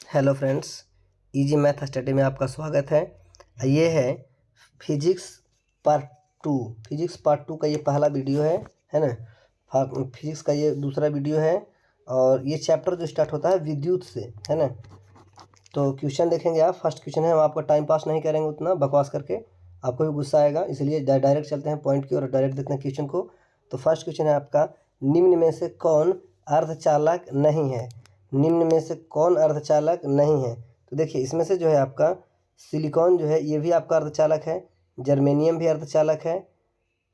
Hello friends, easy math study में आपका स्वागत है। ये है physics part two. Physics part two का ये पहला वीडियो है ना। फिजिक्स का ये दूसरा वीडियो है और ये चैप्टर जो स्टार्ट होता है विद्युत से, है ना। तो क्वेश्चन देखेंगे आप। फर्स्ट क्वेश्चन है, हम आपका टाइम पास नहीं करेंगे उतना बकवास करके, आपको भी गुस्सा आएगा, इसलिए डायरेक्ट चलते हैं पॉइंट की और डायरेक्ट देखते हैं क्वेश्चन को। तो फर्स्ट क्वेश्चन है आपका, निम्न में से कौन अर्धचालक नहीं है? निम्न में से कौन अर्धचालक नहीं है? तो देखिए इसमें से जो है आपका सिलिकॉन जो है ये भी आपका अर्धचालक है, जर्मेनियम भी अर्धचालक है।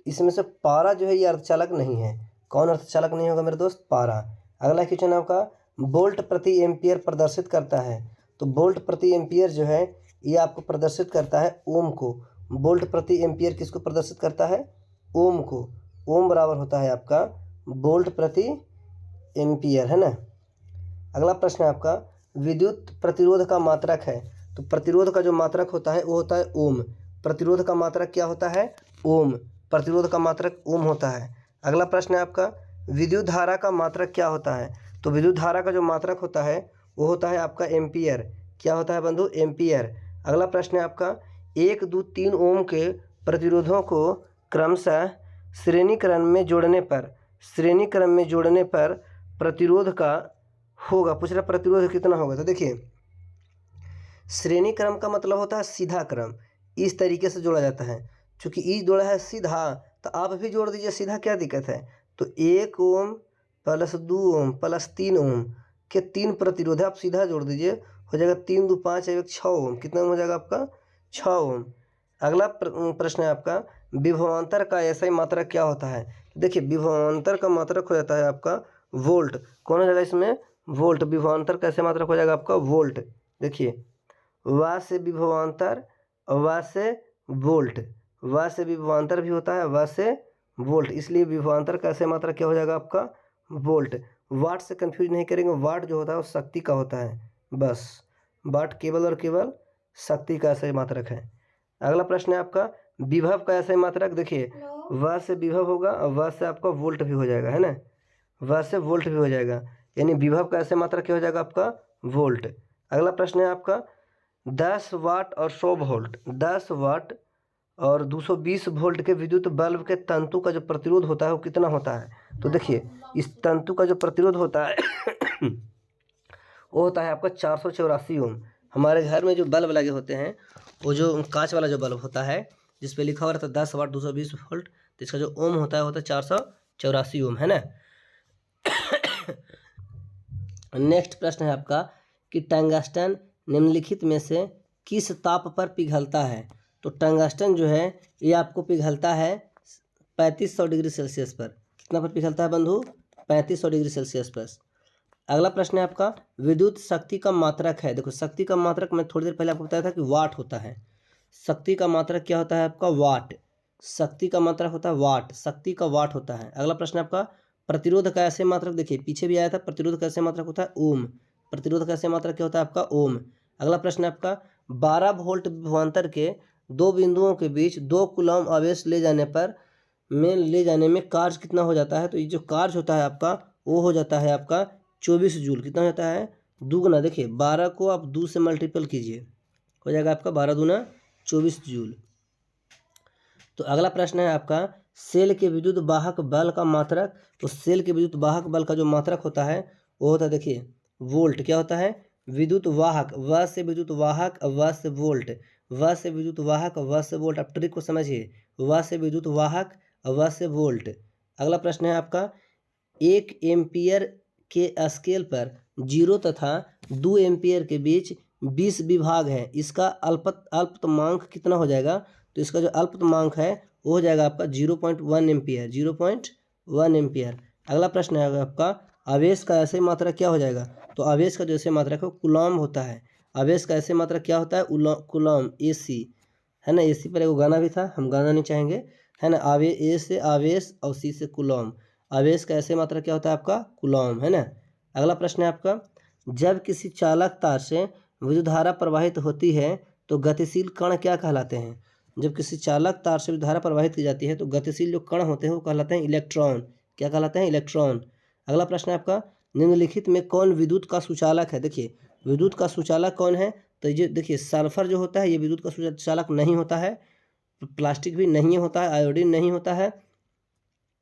इसमें से पारा जो है ये अर्धचालक नहीं है। कौन अर्धचालक नहीं होगा मेरे दोस्त? पारा। अगला क्वेश्चन है आपका, वोल्ट प्रति एम्पियर प्रदर्शित करता है। तो वोल्ट प्रति एम्पियर जो है ये आपको प्रदर्शित करता है ओम को। वोल्ट प्रति एम्पियर किसको प्रदर्शित करता है? ओम को। ओम बराबर होता है आपका वोल्ट प्रति एम्पियर, है ना। अगला प्रश्न है आपका, विद्युत प्रतिरोध का मात्रक है। तो प्रतिरोध का जो मात्रक होता है वो होता है ओम। प्रतिरोध का मात्रक क्या होता है? ओम। प्रतिरोध का मात्रक ओम होता है। अगला प्रश्न है आपका, विद्युत धारा का मात्रक क्या होता है? तो विद्युत धारा का जो मात्रक होता है वो होता है आपका एम्पियर। क्या होता है बंधु? एम्पियर। अगला प्रश्न है आपका, 1, 2, 3 ओम के प्रतिरोधों को क्रमशः श्रेणी क्रम में जोड़ने पर प्रतिरोध का होगा, पूछ रहा प्रतिरोध कितना होगा। तो देखिए श्रेणी क्रम का मतलब होता है सीधा क्रम, इस तरीके से जोड़ा जाता है। चूंकि ई जोड़ा है सीधा तो आप भी जोड़ दीजिए सीधा, क्या दिक्कत है। तो 1 ओम प्लस 2 ओम प्लस 3 ओम के 3 प्रतिरोध है, आप सीधा जोड़ दीजिए, हो जाएगा 3, 2, 5, 1, 6 ओम। कितना हो जाएगा आपका? 6 ओम। अगला प्रश्न है आपका, विभवांतर का ऐसा ही मात्रक क्या होता है? देखिए विभवांतर का मात्रक हो जाता है आपका वोल्ट। कौन हो जाएगा इसमें? वोल्ट। विभवांतर कैसे मात्रक हो जाएगा आपका? वोल्ट। देखिए वा से विभवांतर, वा से वोल्ट, वा से विभवांतर भी होता है, वा से वोल्ट, इसलिए विभवांतर कैसे मात्रक क्या हो जाएगा आपका? वोल्ट। वाट से कंफ्यूज नहीं करेंगे, वाट जो होता है वो शक्ति का होता है, बस। वाट केवल और केवल शक्ति का ऐसा ही मात्रक है। अगला प्रश्न है आपका, विभव का ऐसा ही मात्रक। देखिए वा से विभव होगा और वा से आपका वोल्ट भी हो जाएगा, है ना। वा से वोल्ट भी हो जाएगा, यानी विभव का ऐसे मात्रक क्या हो जाएगा आपका? वोल्ट। अगला प्रश्न है आपका, 10 वाट और 100 वोल्ट, 10 वाट और 220 वोल्ट के विद्युत बल्ब के तंतु का जो प्रतिरोध होता है वो कितना होता है? तो देखिए इस तंतु का जो प्रतिरोध होता है वो होता है आपका 484 ओम। हमारे घर में जो बल्ब लगे होते हैं, वो जो कांच वाला जो बल्ब होता है जिस पे लिखा हुआ रहता है 10 वाट 220 वोल्ट, तो इसका जो ओम होता है 484 ओम, है ना। नेक्स्ट प्रश्न है आपका कि टंगस्टन निम्नलिखित में से किस ताप पर पिघलता है? तो टंगस्टन जो है ये आपको पिघलता है 3500 डिग्री सेल्सियस पर। कितना पर पिघलता है बंधु? 3500 डिग्री सेल्सियस पर। अगला प्रश्न है आपका, विद्युत शक्ति का मात्रक है। देखो शक्ति का मात्रक मैं थोड़ी देर पहले आपको बताया था कि वाट होता है। शक्ति का मात्रक क्या होता है आपका? वाट। शक्ति का मात्रक होता है वाट, शक्ति का वाट होता है। अगला प्रश्न आपका, प्रतिरोध का ऐसे मात्रक। देखिए पीछे भी आया था, प्रतिरोध का ऐसे मात्रक होता है ओम। प्रतिरोध का ऐसे मात्रक क्या होता है आपका? ओम। अगला प्रश्न आपका, 12 वोल्ट विभवांतर के दो बिंदुओं के बीच 2 कूलम आवेश ले जाने में कार्य कितना हो जाता है? तो ये जो कार्य होता है आपका वो हो जाता है आपका 24 जूल। कितना हो जाता है? दुगुना। देखिए 12 को आप 2 से मल्टीपल कीजिए, हो जाएगा आपका 12 दूना 24 जूल। तो अगला प्रश्न है आपका, सेल के विद्युत वाहक बल का मात्रक। तो सेल के विद्युत वाहक बल का जो मात्रक होता है वो होता है, देखिए वोल्ट। क्या होता है? विद्युत वाहक, व से विद्युत वाहक, व से वोल्ट, व से विद्युत वाहक, व से वोल्ट। आप ट्रिक को समझिए, व से विद्युत वाहक, व से वोल्ट। अगला प्रश्न है आपका, 1 एम्पियर के स्केल पर 0 तथा 2 एम्पियर के बीच 20 विभाग है, इसका अल्पतमांक कितना हो जाएगा? तो इसका जो अल्पतमांक है वो हो जाएगा आपका 0.1 एम्पियर, 0.1 एम्पियर। अगला प्रश्न है आपका, आवेश का ऐसे मात्रक क्या हो जाएगा? तो आवेश का जो ऐसे मात्रक है कूलॉम होता है। आवेश का ऐसे मात्रक क्या होता है? कूलॉम, AC, है ना। AC पर एक गाना भी था, हम गाना नहीं चाहेंगे, है ना। ए से आवेश और C से कूलॉम। आवेश का ऐसे मात्रक क्या होता है आपका? कूलॉम, है ना। अगला प्रश्न है आपका, जब किसी चालक तार से विद्युत धारा प्रवाहित होती है तो गतिशील कण क्या कहलाते हैं? जब किसी चालक तार से विद्युत धारा प्रवाहित की जाती है तो गतिशील जो कण होते हैं वो कहलाते हैं इलेक्ट्रॉन। क्या कहलाते हैं? इलेक्ट्रॉन। अगला प्रश्न है आपका, निम्नलिखित में कौन विद्युत का सुचालक है? देखिए विद्युत का सुचालक कौन है? तो ये देखिए सल्फर जो होता है ये विद्युत का सुचालक नहीं होता है, प्लास्टिक भी नहीं होता है, आयोडीन नहीं होता है।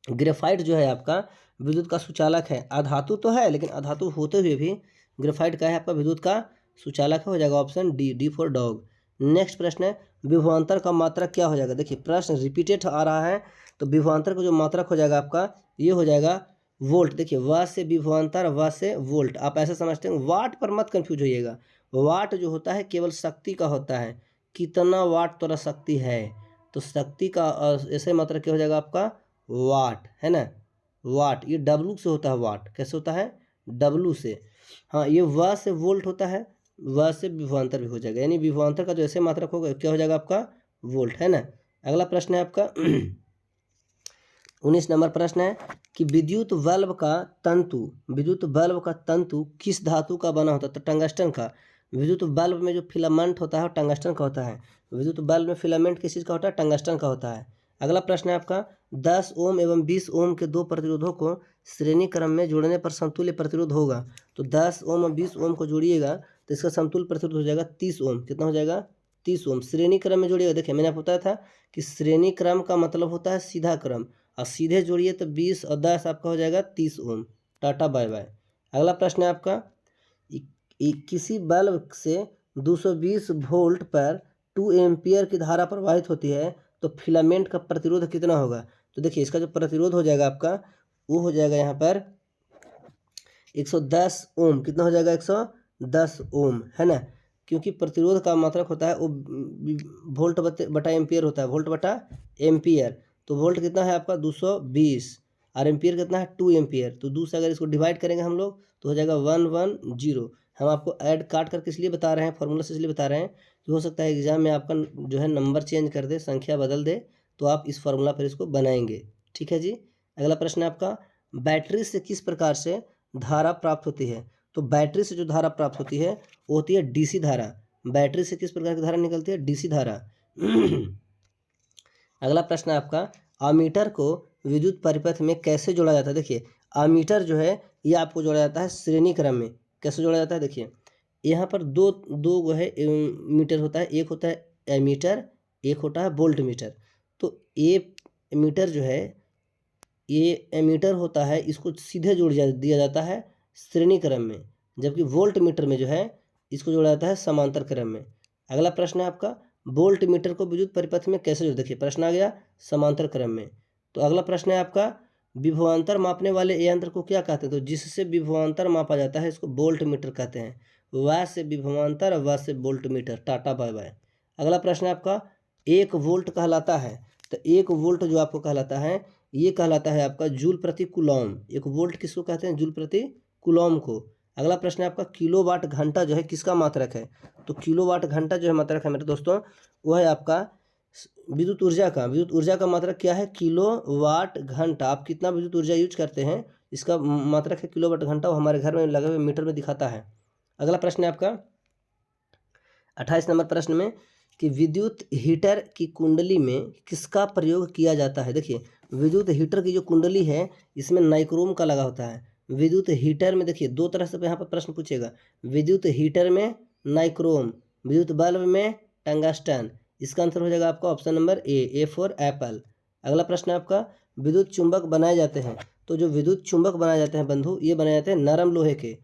ग्रेफाइट जो है आपका विद्युत का सुचालक है। अधातु तो है लेकिन अधातु होते हुए भी ग्रेफाइट का है आपका विद्युत का सुचालक है, हो जाएगा option D, D for dog. Next प्रश्न है विभवांतर का मात्रक क्या हो जाएगा? देखिए प्रश्न रिपीटेड आ रहा है, तो विभवांतर का जो मात्रक हो जाएगा आपका ये हो जाएगा वोल्ट। देखिए व से विभवांतर, व से वोल्ट, आप ऐसे समझते हैं, वाट पर मत कंफ्यूज होइएगा। वाट जो होता है केवल शक्ति का होता है, कितना वाट तोरा शक्ति है, तो शक्ति का ऐसे मात्रक क्या हो जाएगा आपका वाट, है ना, वाट। ये डब्लू से होता है, वाट कैसे होता है? डब्लू से। हाँ ये व से वोल्ट होता है, व से विभवांतर भी हो जाएगा, यानी विभवांतर का जो ऐसे मात्रक होगा क्या हो जाएगा आपका वोल्ट, है ना। अगला प्रश्न है आपका 19 नंबर प्रश्न है कि विद्युत बल्ब का तंतु किस धातु का बना होता है? तो टंगस्टन का। विद्युत बल्ब में जो फिलामेंट होता है वो टंगस्टन का होता है। विद्युत बल्ब में फिलामेंट किस चीज़ का होता है? टंगस्टन का होता है। अगला प्रश्न है आपका 10 ओम एवं 20 ओम के दो प्रतिरोधों को श्रेणी क्रम में जोड़ने पर समतुल्य प्रतिरोध होगा। तो 10 ओम और 20 ओम को जोड़िएगा तो इसका समतुल्य प्रतिरोध हो जाएगा 30 ओम। कितना हो जाएगा? 30 ओम। श्रेणी क्रम में जोड़िएगा, देखिए मैंने आपको बताया था कि श्रेणी क्रम का मतलब होता है सीधा क्रम, और सीधे जोड़िए तो 20 और 10 आपका हो जाएगा 30 ओम। Tata bye bye. अगला प्रश्न है आपका किसी बल्ब से 220 वोल्ट पर 2 एम्पियर की धारा प्रवाहित होती है तो फिलामेंट का प्रतिरोध कितना होगा? तो देखिए इसका जो प्रतिरोध हो जाएगा आपका वो हो जाएगा यहाँ पर 110 ओम। कितना हो जाएगा? 110 ओम, है ना, क्योंकि प्रतिरोध का मात्रक होता है वो वोल्ट बटा एम्पियर होता है, वोल्ट बटा एम्पियर। तो वोल्ट कितना है आपका 220 और एम्पियर कितना है 2 एम्पियर। तो 2 से अगर इसको डिवाइड करेंगे हम लोग तो हो जाएगा 110। हम आपको ऐड काट कर किस लिए बता रहे हैं, फॉर्मूला से इसलिए बता रहे हैं कि हो सकता है एग्जाम में आपका जो है नंबर चेंज कर दे, संख्या बदल दे, तो आप इस फार्मूला पर इसको बनाएंगे। ठीक है जी। अगला प्रश्न है आपका बैटरी से किस प्रकार से धारा प्राप्त होती है? तो बैटरी से जो धारा प्राप्त होती है वो होती है डीसी धारा। बैटरी से किस प्रकार की धारा निकलती है? डीसी धारा। अगला प्रश्न है आपका अमीटर को विद्युत परिपथ में कैसे जोड़ा जाता है? देखिए अमीटर जो है ये आपको जोड़ा जाता है श्रेणी क्रम में। कैसे जोड़ा जाता है? देखिए यहाँ पर दो है मीटर होता है, एक होता है एमीटर, एक होता है वोल्ट मीटर। तो ए मीटर जो है ये एमीटर होता है, इसको सीधे दिया जाता है श्रेणी क्रम में, जबकि वोल्ट मीटर में जो है इसको जोड़ा जाता है समांतर क्रम में। अगला प्रश्न है आपका वोल्ट मीटर को विद्युत परिपथ में कैसे जोड़? देखिए प्रश्न आ गया समांतर क्रम में। तो अगला प्रश्न है आपका विभवांतर मापने वाले यंत्र को क्या कहते हैं? तो जिससे विभवांतर मापा जाता है इसको वोल्ट मीटर कहते हैं। व से विभवांतर, व से volt meter. Tata bye bye. अगला प्रश्न है आपका 1 वोल्ट कहलाता है, तो 1 वोल्ट जो आपको कहलाता है ये कहलाता है आपका जूल प्रति कूलॉम। 1 वोल्ट किसको कहते हैं? जूल प्रति कूलॉम को। अगला प्रश्न है आपका किलोवाट घंटा जो है किसका मात्रक है? तो किलोवाट घंटा जो है मात्रक है मेरे दोस्तों वो है आपका विद्युत ऊर्जा का। विद्युत ऊर्जा का मात्रक क्या है? किलोवाट घंटा। आप कितना विद्युत ऊर्जा यूज करते हैं इसका मात्रक है किलोवाट घंटा, वो हमारे घर में लगे हुए मीटर में दिखाता है। अगला प्रश्न है आपका 28 नंबर प्रश्न में कि विद्युत हीटर की कुंडली में किसका प्रयोग किया जाता है? देखिए विद्युत हीटर की जो कुंडली है इसमें नाइक्रोम का लगा होता है। विद्युत हीटर में देखिए दो तरह से यहाँ पर प्रश्न पूछेगा, विद्युत हीटर में नाइक्रोम, विद्युत बल्ब में टंगस्टन। इसका आंसर हो जाएगा आपका option number A for Apple. अगला प्रश्न है आपका विद्युत चुंबक बनाए जाते हैं, तो जो विद्युत चुंबक बनाए जाते हैं बंधु ये बनाए जाते हैं नरम लोहे के,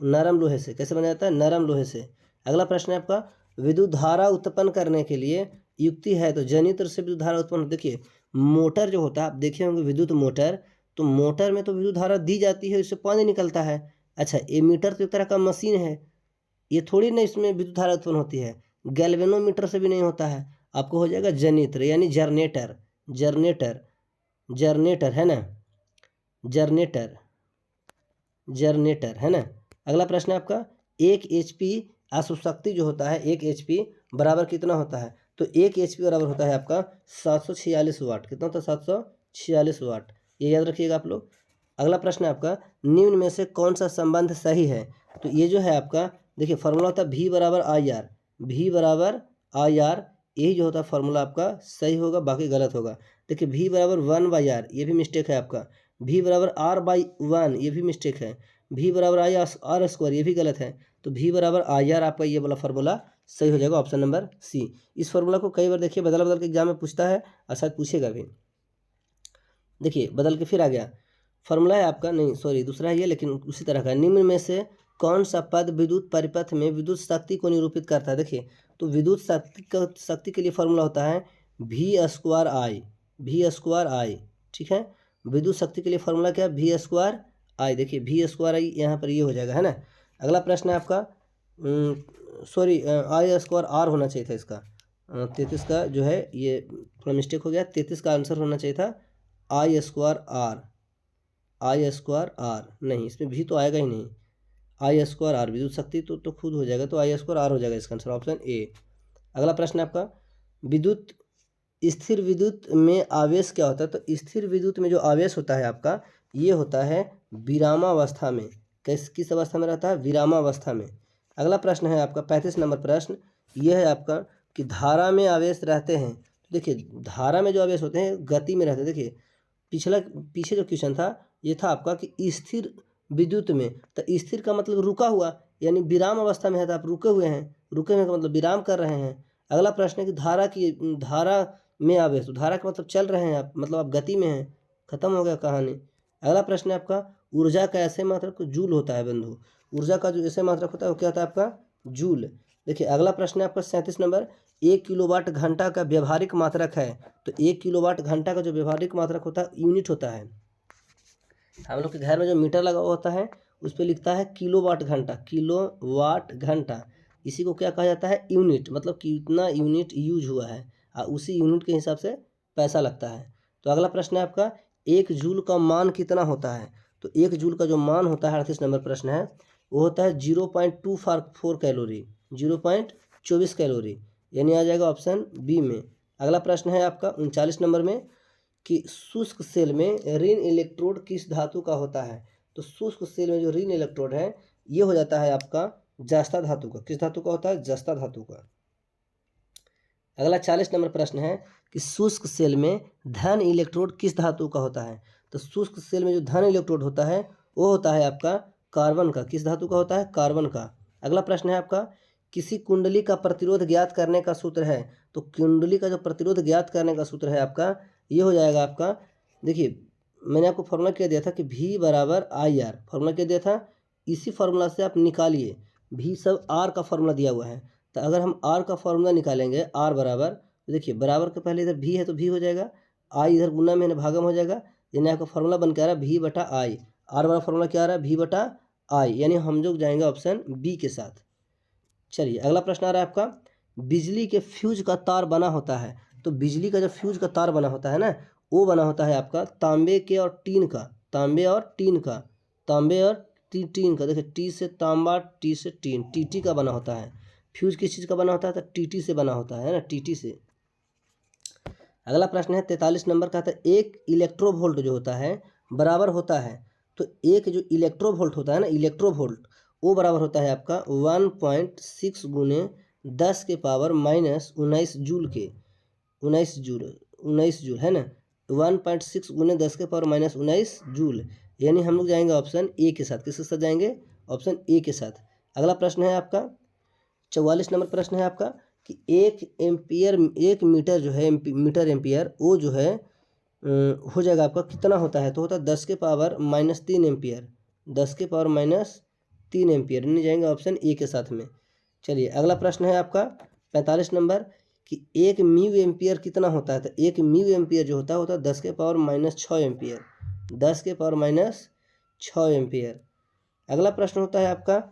नरम लोहे से। कैसे बनाया जाता है? नरम लोहे से। अगला प्रश्न है आपका विद्युत धारा उत्पन्न करने के लिए युक्ति है, तो जनित्र से विद्युत धारा उत्पन्न। देखिए मोटर जो होता है आप देखे होंगे विद्युत मोटर, तो मोटर में तो विद्युत धारा दी जाती है, इससे पानी निकलता है। अच्छा एमीटर तो एक तरह का मशीन है, ये थोड़ी ना इसमें विद्युत धारा उत्पन्न होती है। गैल्वेनोमीटर से भी नहीं होता है। आपको हो जाएगा जनित्र यानी जनरेटर, जनरेटर, जनरेटर है ना, जनरेटर, जनरेटर है ना। अगला प्रश्न है आपका 1 HP अशुशक्ति जो होता है 1 HP बराबर कितना होता है? तो 1 HP बराबर होता है आपका 746 वाट। कितना होता है? 746 वाट। ये याद रखिएगा आप लोग। अगला प्रश्न है आपका निम्न में से कौन सा संबंध सही है? तो ये जो है आपका देखिए फार्मूला होता है V बराबर IR, V बराबर IR, यही जो होता है फार्मूला आपका सही होगा, बाकी गलत होगा। देखिए V बराबर 1/R ये भी मिस्टेक है आपका, V बराबर R/1 ये भी मिस्टेक है, V बराबर आई आर स्क्वायर, ये भी गलत है। तो V बराबर आई आर आपका ये वाला फार्मूला सही हो जाएगा, ऑप्शन नंबर सी। इस फार्मूला को कई बार देखिए बदल बदल के एग्जाम में पूछता है और शायद पूछेगा भी। देखिए बदल के फिर आ गया, फार्मूला है आपका, नहीं सॉरी दूसरा है ये, लेकिन उसी तरह का। निम्न में से कौन सा पद विद्युत परिपथ में विद्युत शक्ति को निरूपित करता है? देखिए तो विद्युत शक्ति के लिए फार्मूला होता है V स्क्वायर आई, V स्क्वायर आई, ठीक है। विद्युत शक्ति के लिए फार्मूला क्या है? V स्क्वायर आई। देखिए V स्क्वायर आई यहाँ पर ये हो जाएगा, है ना। अगला प्रश्न है आपका, सॉरी आई स्क्वायर आर होना चाहिए था इसका, 33 का जो है ये थोड़ा मिस्टेक हो गया। 33 का आंसर होना चाहिए था I square R, I square R नहीं, इसमें भी तो आएगा ही नहीं। आई स्क्वायर आर विद्युत शक्ति तो खुद हो जाएगा, तो आई स्क्वायर आर हो जाएगा इसका आंसर, ऑप्शन ए। अगला प्रश्न है आपका, विद्युत स्थिर विद्युत में आवेश क्या होता है? तो स्थिर विद्युत में जो आवेश होता है आपका ये होता है विरामावस्था में। किस अवस्था में रहता है? विरामावस्था में। अगला प्रश्न है आपका 35 नंबर प्रश्न, यह है आपका कि धारा में आवेश रहते हैं। तो देखिए धारा में जो आवेश होते हैं गति में रहते हैं। देखिए पीछे जो क्वेश्चन था ये था आपका कि स्थिर विद्युत में, तो स्थिर का मतलब रुका हुआ, यानी विराम अवस्था में है तो आप रुके हुए हैं, रुके हुए का मतलब विराम कर रहे हैं। अगला प्रश्न है कि धारा में आवेश, तो धारा का मतलब चल रहे हैं आप, मतलब आप गति में हैं, खत्म हो गया कहानी। अगला प्रश्न है आपका, ऊर्जा का ऐसे मात्रक जूल होता है बंधु। ऊर्जा का जो ऐसे मात्रक होता है वो क्या होता है आपका? जूल। देखिए अगला प्रश्न है आपका 37 नंबर, 1 किलोवाट घंटा का व्यवहारिक मात्रक है। तो 1 किलोवाट घंटा का जो व्यवहारिक मात्रक होता है यूनिट होता है। हम लोग के घर में जो मीटर लगा हुआ होता है उस पर लिखता है किलोवाट घंटा, किलोवाट घंटा। इसी को क्या कहा जाता है? यूनिट, मतलब कितना यूनिट यूज हुआ है और उसी यूनिट के हिसाब से पैसा लगता है। तो अगला प्रश्न है आपका, 1 जूल का मान कितना होता है? तो 1 जूल का जो मान होता है 38 नंबर प्रश्न है वो होता है 0.24 कैलोरी, 0.24 कैलोरी, यानी आ जाएगा ऑप्शन बी में। अगला प्रश्न है आपका 39 नंबर में कि शुष्क सेल में ऋण इलेक्ट्रोड किस धातु का होता है? तो शुष्क सेल में जो ऋण इलेक्ट्रोड है ये हो जाता है आपका जस्ता धातु का। किस धातु का होता है? जस्ता धातु का। अगला 40 नंबर प्रश्न है कि शुष्क सेल में धन इलेक्ट्रोड किस धातु का होता है? तो शुष्क सेल में जो धन इलेक्ट्रोड होता है वो होता है आपका कार्बन का। किस धातु का होता है? कार्बन का। अगला प्रश्न है आपका, किसी कुंडली का प्रतिरोध ज्ञात करने का सूत्र है। तो कुंडली का जो प्रतिरोध ज्ञात करने का सूत्र है आपका ये हो जाएगा आपका, देखिए मैंने आपको फॉर्मूला क्या दिया था कि V बराबर आई आर, फॉर्मूला क्या दिया था, इसी फार्मूला से आप निकालिए। V सब R का फार्मूला दिया हुआ है, तो अगर हम R का फार्मूला निकालेंगे R बराबर, तो देखिए बराबर के पहले इधर V है तो V हो जाएगा, I इधर गुना में भागम हो जाएगा, यानी आपका फार्मूला बन के आ रहा है V बटा आई। R वाला फार्मूला क्या आ रहा है? V बटा आई, यानी हम लोग जाएंगे ऑप्शन बी के साथ। चलिए अगला प्रश्न आ रहा है आपका, बिजली के फ्यूज का तार बना होता है। तो बिजली का जो फ्यूज का तार बना होता है ना वो बना होता है आपका तांबे के और टीन का, तांबे और टीन का, तांबे और टीन का। देखिए टी से तांबा, टी से टीन, टीटी का बना होता है। फ्यूज किस चीज़ का बना होता है? तो टीटी से बना होता है ना, टीटी से। अगला प्रश्न है 43 नंबर का, था एक इलेक्ट्रोवोल्ट जो होता है बराबर होता है, तो एक जो इलेक्ट्रोवोल्ट होता है ना, इलेक्ट्रोवोल्ट वो बराबर होता है आपका 1.6 गुने 10 के पावर माइनस 19 जूल के, 19 जूल है ना, 1.6 गुने 10 के पावर माइनस 19 जूल, यानी हम लोग जाएंगे ऑप्शन ए के साथ। किसके साथ जाएंगे? ऑप्शन ए के साथ। अगला प्रश्न है आपका 44 नंबर प्रश्न है आपका कि 1 मीटर जो है मीटर एम्पियर वो जो है हो जाएगा आपका कितना होता है? तो होता है 10 के पावर माइनस 3 एम्पियर, 10 के पावर माइनस 3 एम्पियर, नहीं जाएंगे ऑप्शन ए के साथ में। चलिए अगला प्रश्न है आपका 45 नंबर कि 1 म्यू एम्पियर कितना होता है? तो 1 म्यू एम्पियर जो होता है 10 के पावर माइनस 6 एम्पियर, 10 के पावर माइनस 6 एम्पियर। अगला प्रश्न होता है आपका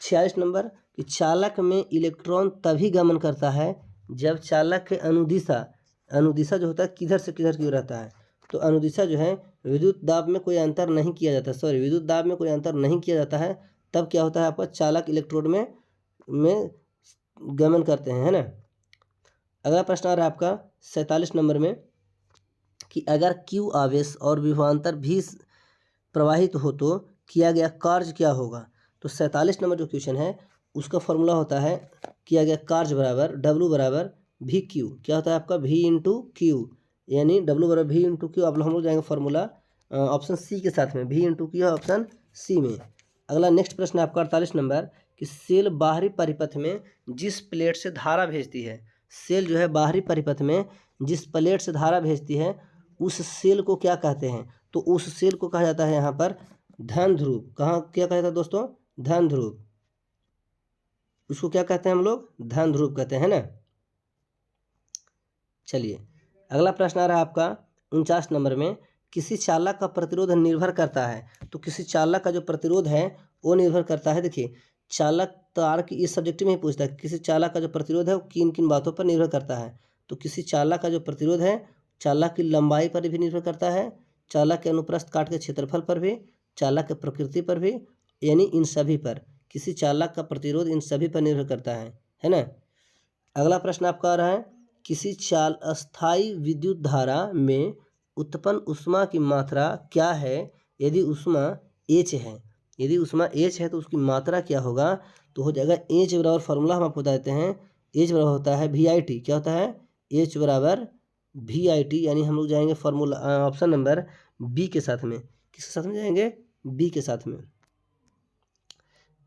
46 नंबर कि चालक में इलेक्ट्रॉन तभी गमन करता है जब चालक के अनुदिशा जो होता है किधर से किधर की ओर रहता है। तो अनुदिशा जो है विद्युत दाब में कोई अंतर नहीं किया जाता, विद्युत दाब में कोई अंतर नहीं किया जाता है, तब क्या होता है आपका चालक इलेक्ट्रोड में गमन करते हैं, है ना। अगला प्रश्न आ रहा है आपका 47 नंबर में कि अगर क्यू आवेश और विभवांतर भी प्रवाहित हो तो किया गया कार्य क्या होगा? तो 47 नंबर जो क्वेश्चन है उसका फॉर्मूला होता है किया गया कार्य बराबर W बराबर भी क्यू। क्या होता है आपका? V इंटू क्यू, यानी W बराबर V इंटू क्यू। अब हम लोग जाएंगे फॉर्मूला ऑप्शन सी के साथ में, V into q option c में। अगला नेक्स्ट प्रश्न है आपका 48 नंबर कि सेल बाहरी परिपथ में जिस प्लेट से धारा भेजती है, सेल जो है बाहरी परिपथ में जिस प्लेट से धारा भेजती है उस सेल को क्या कहते हैं? तो उस सेल को कहा जाता है यहाँ पर धन ध्रुव। कहाँ क्या कहा जाता है दोस्तों? धन ध्रुव। उसको क्या कहते हैं हम लोग? धन ध्रुव कहते हैं ना। चलिए अगला प्रश्न आ रहा है आपका 49 नंबर में, किसी चालक का प्रतिरोध निर्भर करता है। तो किसी चालक का जो प्रतिरोध है वो निर्भर करता है। देखिए चालक तार की इस सब्जेक्ट में ही पूछता है किसी चालक का जो प्रतिरोध है वो किन किन बातों पर निर्भर करता है। तो किसी चालक का जो प्रतिरोध है चालक की लंबाई पर भी निर्भर करता है, चालक के अनुप्रस्थ काट के क्षेत्रफल पर भी, चालक के प्रकृति पर भी, यानी इन सभी पर किसी चालक का प्रतिरोध इन सभी पर निर्भर करता है ना। अगला प्रश्न आपका आ रहा है, किसी अस्थायी विद्युत धारा में उत्पन्न ऊष्मा की मात्रा क्या है यदि ऊष्मा H है। यदि ऊष्मा H है तो उसकी मात्रा क्या होगा? तो हो जाएगा H बराबर, फार्मूला हम आपको बता देते हैं, H बराबर होता है VIT। क्या होता है? H बराबर VIT, यानी हम लोग जाएंगे फार्मूला ऑप्शन नंबर बी के साथ में। किसके साथ में जाएंगे? बी के साथ में।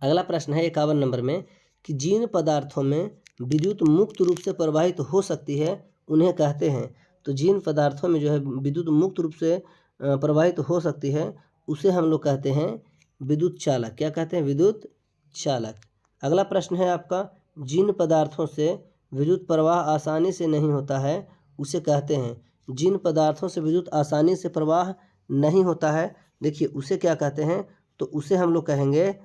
अगला प्रश्न है 51 नंबर में कि जिन पदार्थों में विद्युत मुक्त रूप से प्रवाहित हो सकती है उन्हें कहते हैं। तो जिन पदार्थों में जो है विद्युत मुक्त रूप से प्रवाहित हो सकती है उसे हम लोग कहते हैं विद्युत चालक। क्या कहते हैं? विद्युत चालक। अगला प्रश्न है आपका, जिन पदार्थों से विद्युत प्रवाह आसानी से नहीं होता है उसे कहते हैं। जिन पदार्थों से विद्युत आसानी से प्रवाह नहीं होता है, देखिए उसे क्या कहते हैं? तो उसे हम लोग कहेंगे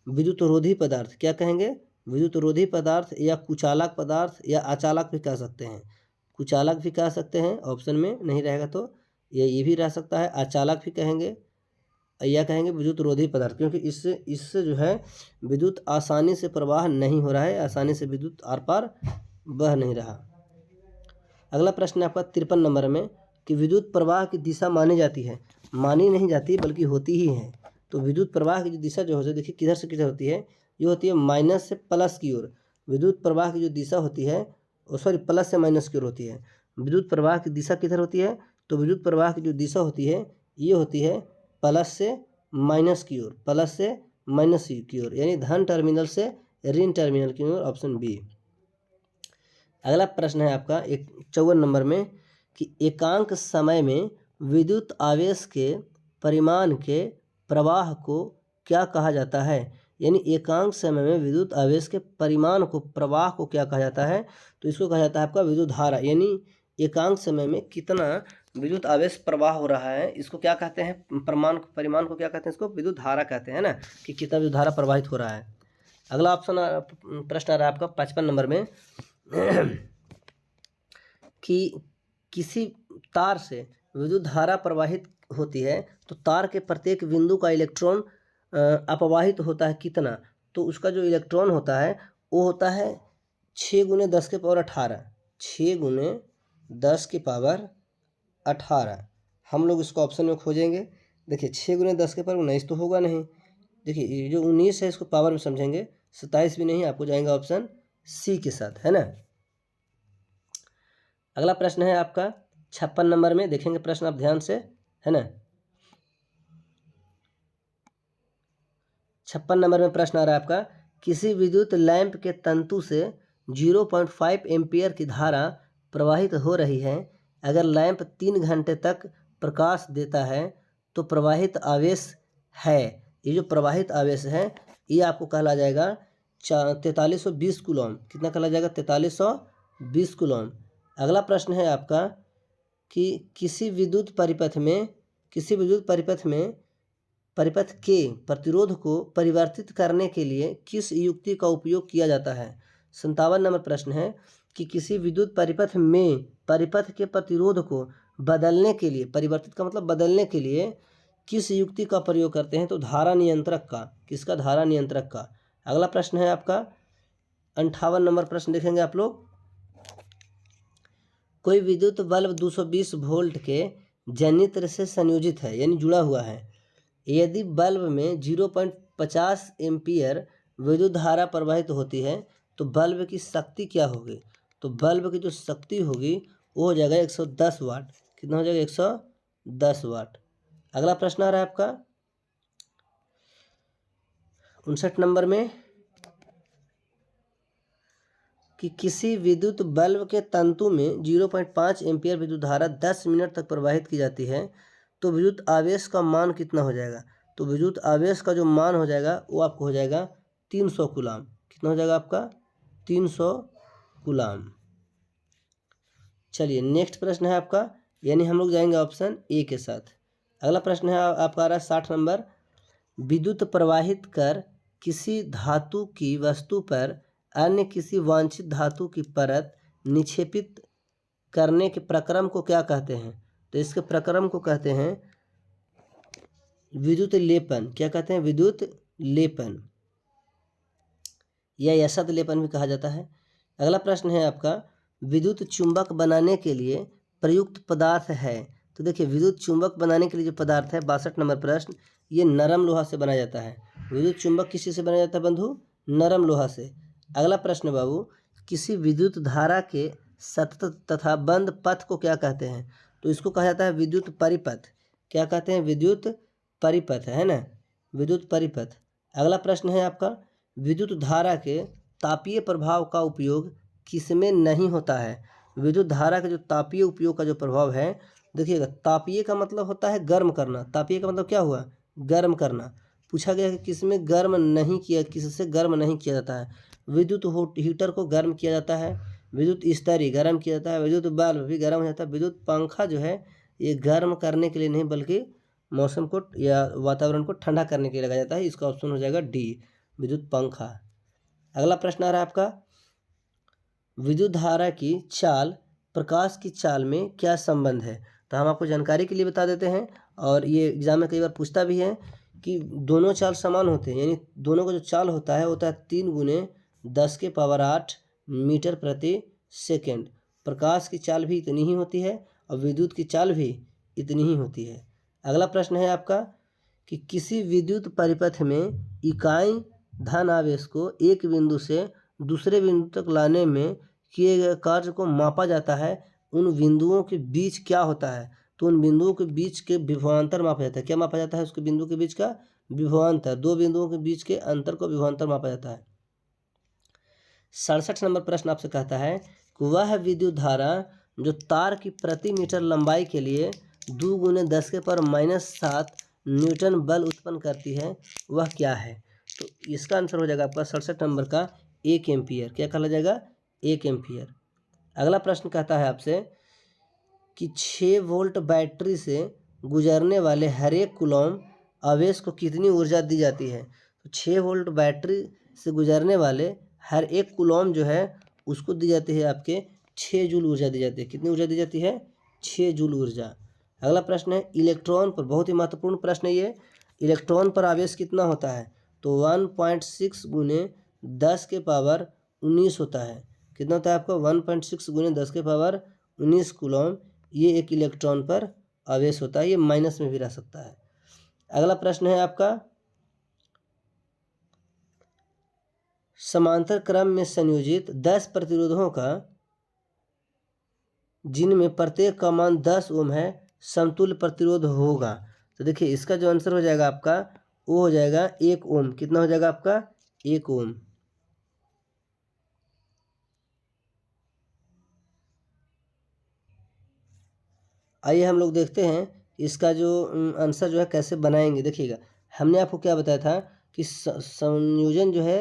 विद्युत रोधी पदार्थ। क्या कहेंगे? विद्युत रोधी पदार्थ या कुचालक पदार्थ या अचालक भी कह सकते हैं। कुचालक भी कह सकते हैं, ऑप्शन में नहीं रहेगा तो ये भी रह सकता है। अचालक भी कहेंगे या कहेंगे विद्युत रोधी पदार्थ, क्योंकि इससे जो है विद्युत आसानी से प्रवाह नहीं हो रहा है, आसानी से विद्युत आर पार बह नहीं रहा। अगला प्रश्न है आपका 53 नंबर में कि विद्युत प्रवाह की दिशा मानी जाती है। मानी नहीं जाती बल्कि होती ही है। तो विद्युत प्रवाह की जो दिशा जो है, देखिए किधर से किधर होती है, ये होती है माइनस से प्लस की ओर। विद्युत प्रवाह की जो दिशा होती है प्लस से माइनस की ओर होती है। विद्युत प्रवाह की दिशा किधर होती है? तो विद्युत प्रवाह की जो दिशा होती है ये होती है प्लस से माइनस की ओर, प्लस से माइनस की ओर, यानी धन टर्मिनल से ऋण टर्मिनल की ओर, ऑप्शन बी। अगला प्रश्न है आपका 54 नंबर में कि एकांक समय में विद्युत आवेश के परिमाण के प्रवाह को क्या कहा जाता है। यानी एकांक समय में विद्युत आवेश के परिमाण को, प्रवाह को क्या कहा जाता है? तो इसको कहा जाता है आपका विद्युत धारा। यानी एकांक समय में कितना विद्युत आवेश प्रवाह हो रहा है इसको क्या कहते हैं? परिमाण को क्या कहते हैं? इसको विद्युत धारा कहते हैं ना, कि कितना विद्युत धारा प्रवाहित हो रहा है। अगला प्रश्न आ रहा है आपका 55 नंबर में कि किसी तार से विद्युत धारा प्रवाहित होती है तो तार के प्रत्येक बिंदु का इलेक्ट्रॉन अपवाहित होता है कितना? तो उसका जो इलेक्ट्रॉन होता है वो होता है 6 × 10 के पावर 18। 6 × 10 की पावर 18 हम लोग इसको ऑप्शन में खोजेंगे। देखिए 6 × 10 के पावर 19 तो होगा नहीं। देखिए ये जो 19 है इसको पावर में समझेंगे, 27 भी नहीं, आपको जाएंगे ऑप्शन सी के साथ, है ना। अगला प्रश्न है आपका 56 नंबर में, देखेंगे प्रश्न आप ध्यान से, है ना। 56 नंबर में प्रश्न आ रहा है आपका, किसी विद्युत लैंप के तंतु से 0.5 एम्पियर की धारा प्रवाहित हो रही है। अगर लैंप 3 घंटे तक प्रकाश देता है तो प्रवाहित आवेश है, ये जो प्रवाहित आवेश है ये आपको कहला जाएगा 4320 कूलॉम। कितना कहला जाएगा? 4320 कूलॉम। अगला प्रश्न है आपका कि किसी विद्युत परिपथ में परिपथ के प्रतिरोध को परिवर्तित करने के लिए किस युक्ति का उपयोग किया जाता है। 57 नंबर प्रश्न है कि किसी विद्युत परिपथ में परिपथ के प्रतिरोध को बदलने के लिए, परिवर्तित का मतलब बदलने के लिए, किस युक्ति का प्रयोग करते हैं? तो धारा नियंत्रक का। किसका? धारा नियंत्रक का। अगला प्रश्न है आपका 58 नंबर प्रश्न, देखेंगे आप लोग, कोई विद्युत बल्ब 220 वोल्ट के जनित्र से संयोजित है, यानी जुड़ा हुआ है। यदि बल्ब में 0.50 एम्पियर विद्युत धारा प्रवाहित होती है तो बल्ब की शक्ति क्या होगी? तो बल्ब की जो शक्ति होगी वो हो जाएगा 110 वाट। कितना हो जाएगा? 110 वाट। अगला प्रश्न आ रहा है आपका 59 नंबर में कि किसी विद्युत बल्ब के तंतु में 0.5 एम्पीयर विद्युत धारा 10 मिनट तक प्रवाहित की जाती है, तो विद्युत आवेश का मान कितना हो जाएगा। तो विद्युत आवेश का जो मान हो जाएगा वो आपको हो जाएगा 300 कूलाम। कितना हो जाएगा आपका 300 कूलाम। चलिए नेक्स्ट प्रश्न है आपका, यानी हम लोग जाएंगे ऑप्शन ए के साथ। अगला प्रश्न है आपका आ रहा है 60 नंबर। विद्युत प्रवाहित कर किसी धातु की वस्तु पर अन्य किसी वांछित धातु की परत निक्षेपित करने के प्रक्रम को क्या कहते हैं। तो इसके प्रक्रम को कहते हैं विद्युत लेपन। क्या कहते हैं, विद्युत लेपन या यसद लेपन भी कहा जाता है। अगला प्रश्न है आपका, विद्युत चुंबक बनाने के लिए प्रयुक्त पदार्थ है। तो देखिए विद्युत चुंबक बनाने के लिए जो पदार्थ है 62 नंबर प्रश्न, ये नरम लोहा से बनाया जाता है। विद्युत चुंबक किसी से बनाया जाता है बंधु, नरम लोहा से। अगला प्रश्न बाबू, किसी विद्युत धारा के सतत तथा बंद पथ को क्या कहते हैं। तो इसको कहा जाता है विद्युत परिपथ। क्या कहते हैं, विद्युत परिपथ, है ना, विद्युत परिपथ। अगला प्रश्न है आपका, विद्युत धारा के तापीय प्रभाव का उपयोग किसमें नहीं होता है। विद्युत धारा के जो तापीय उपयोग का जो प्रभाव है, देखिएगा तापीय का मतलब होता है गर्म करना। तापीय का मतलब क्या हुआ, गर्म करना। पूछा गया कि किसमें गर्म नहीं किया, किससे गर्म नहीं किया जाता है। विद्युत हीटर को गर्म किया जाता है, विद्युत इस्त्री गर्म किया जाता है, विद्युत बल्ब भी गर्म हो जाता है। विद्युत पंखा जो है ये गर्म करने के लिए नहीं बल्कि मौसम को या वातावरण को ठंडा करने के लिए लगाया जाता है। इसका ऑप्शन हो जाएगा डी, विद्युत पंखा। अगला प्रश्न आ रहा है आपका, विद्युत धारा की चाल प्रकाश की चाल में क्या संबंध है। तो हम आपको जानकारी के लिए बता देते हैं, और ये एग्जाम में कई बार पूछता भी है कि दोनों चाल समान होते हैं, यानी दोनों का जो चाल होता है 3 × 10⁸ मीटर प्रति सेकेंड। प्रकाश की चाल भी इतनी ही होती है और विद्युत की चाल भी इतनी ही होती है। अगला प्रश्न है आपका कि किसी विद्युत परिपथ में इकाई धन आवेश को एक बिंदु से दूसरे बिंदु तक लाने में किए गए कार्य को मापा जाता है। उन बिंदुओं के बीच क्या होता है। तो उन बिंदुओं के बीच के विभवांतर मापा जाता है। क्या मापा जाता है, उसके बिंदु के बीच का विभवांतर। दो बिंदुओं के बीच के अंतर को विभवांतर मापा जाता है। 67 नंबर प्रश्न आपसे कहता है कि वह विद्युत धारा जो तार की प्रति मीटर लंबाई के लिए 2 × 10⁻⁷ न्यूटन बल उत्पन्न करती है, वह क्या है। तो इसका आंसर हो जाएगा आपका 67 नंबर का 1 एम्पियर। क्या कहा जाएगा, 1 एम्पियर। अगला प्रश्न कहता है आपसे कि 6 वोल्ट बैटरी से गुजरने वाले हर एक कूलॉम आवेश को कितनी ऊर्जा दी जाती है। तो 6 वोल्ट बैटरी से गुजरने वाले हर एक कूलॉम जो है उसको दी जाती है आपके 6 जूल ऊर्जा दी जाती है। कितनी ऊर्जा दी जाती है, 6 जूल ऊर्जा। अगला प्रश्न है इलेक्ट्रॉन पर, बहुत ही महत्वपूर्ण प्रश्न है ये, इलेक्ट्रॉन पर आवेश कितना होता है। तो 1.6 × 10⁻19 होता है। कितना होता है आपका, 1.6 × 10⁻19 कूलॉम ये एक इलेक्ट्रॉन पर आवेश होता है। ये माइनस में भी रह सकता है। अगला प्रश्न है आपका, समांतर क्रम में संयोजित 10 प्रतिरोधों का जिनमें प्रत्येक का मान 10 ओम है समतुल्य प्रतिरोध होगा। तो देखिए इसका जो आंसर हो जाएगा आपका वो हो जाएगा 1 ओम। कितना हो जाएगा आपका, 1 ओम। आइए हम लोग देखते हैं इसका जो आंसर जो है कैसे बनाएंगे। देखिएगा हमने आपको क्या बताया था कि संयोजन जो है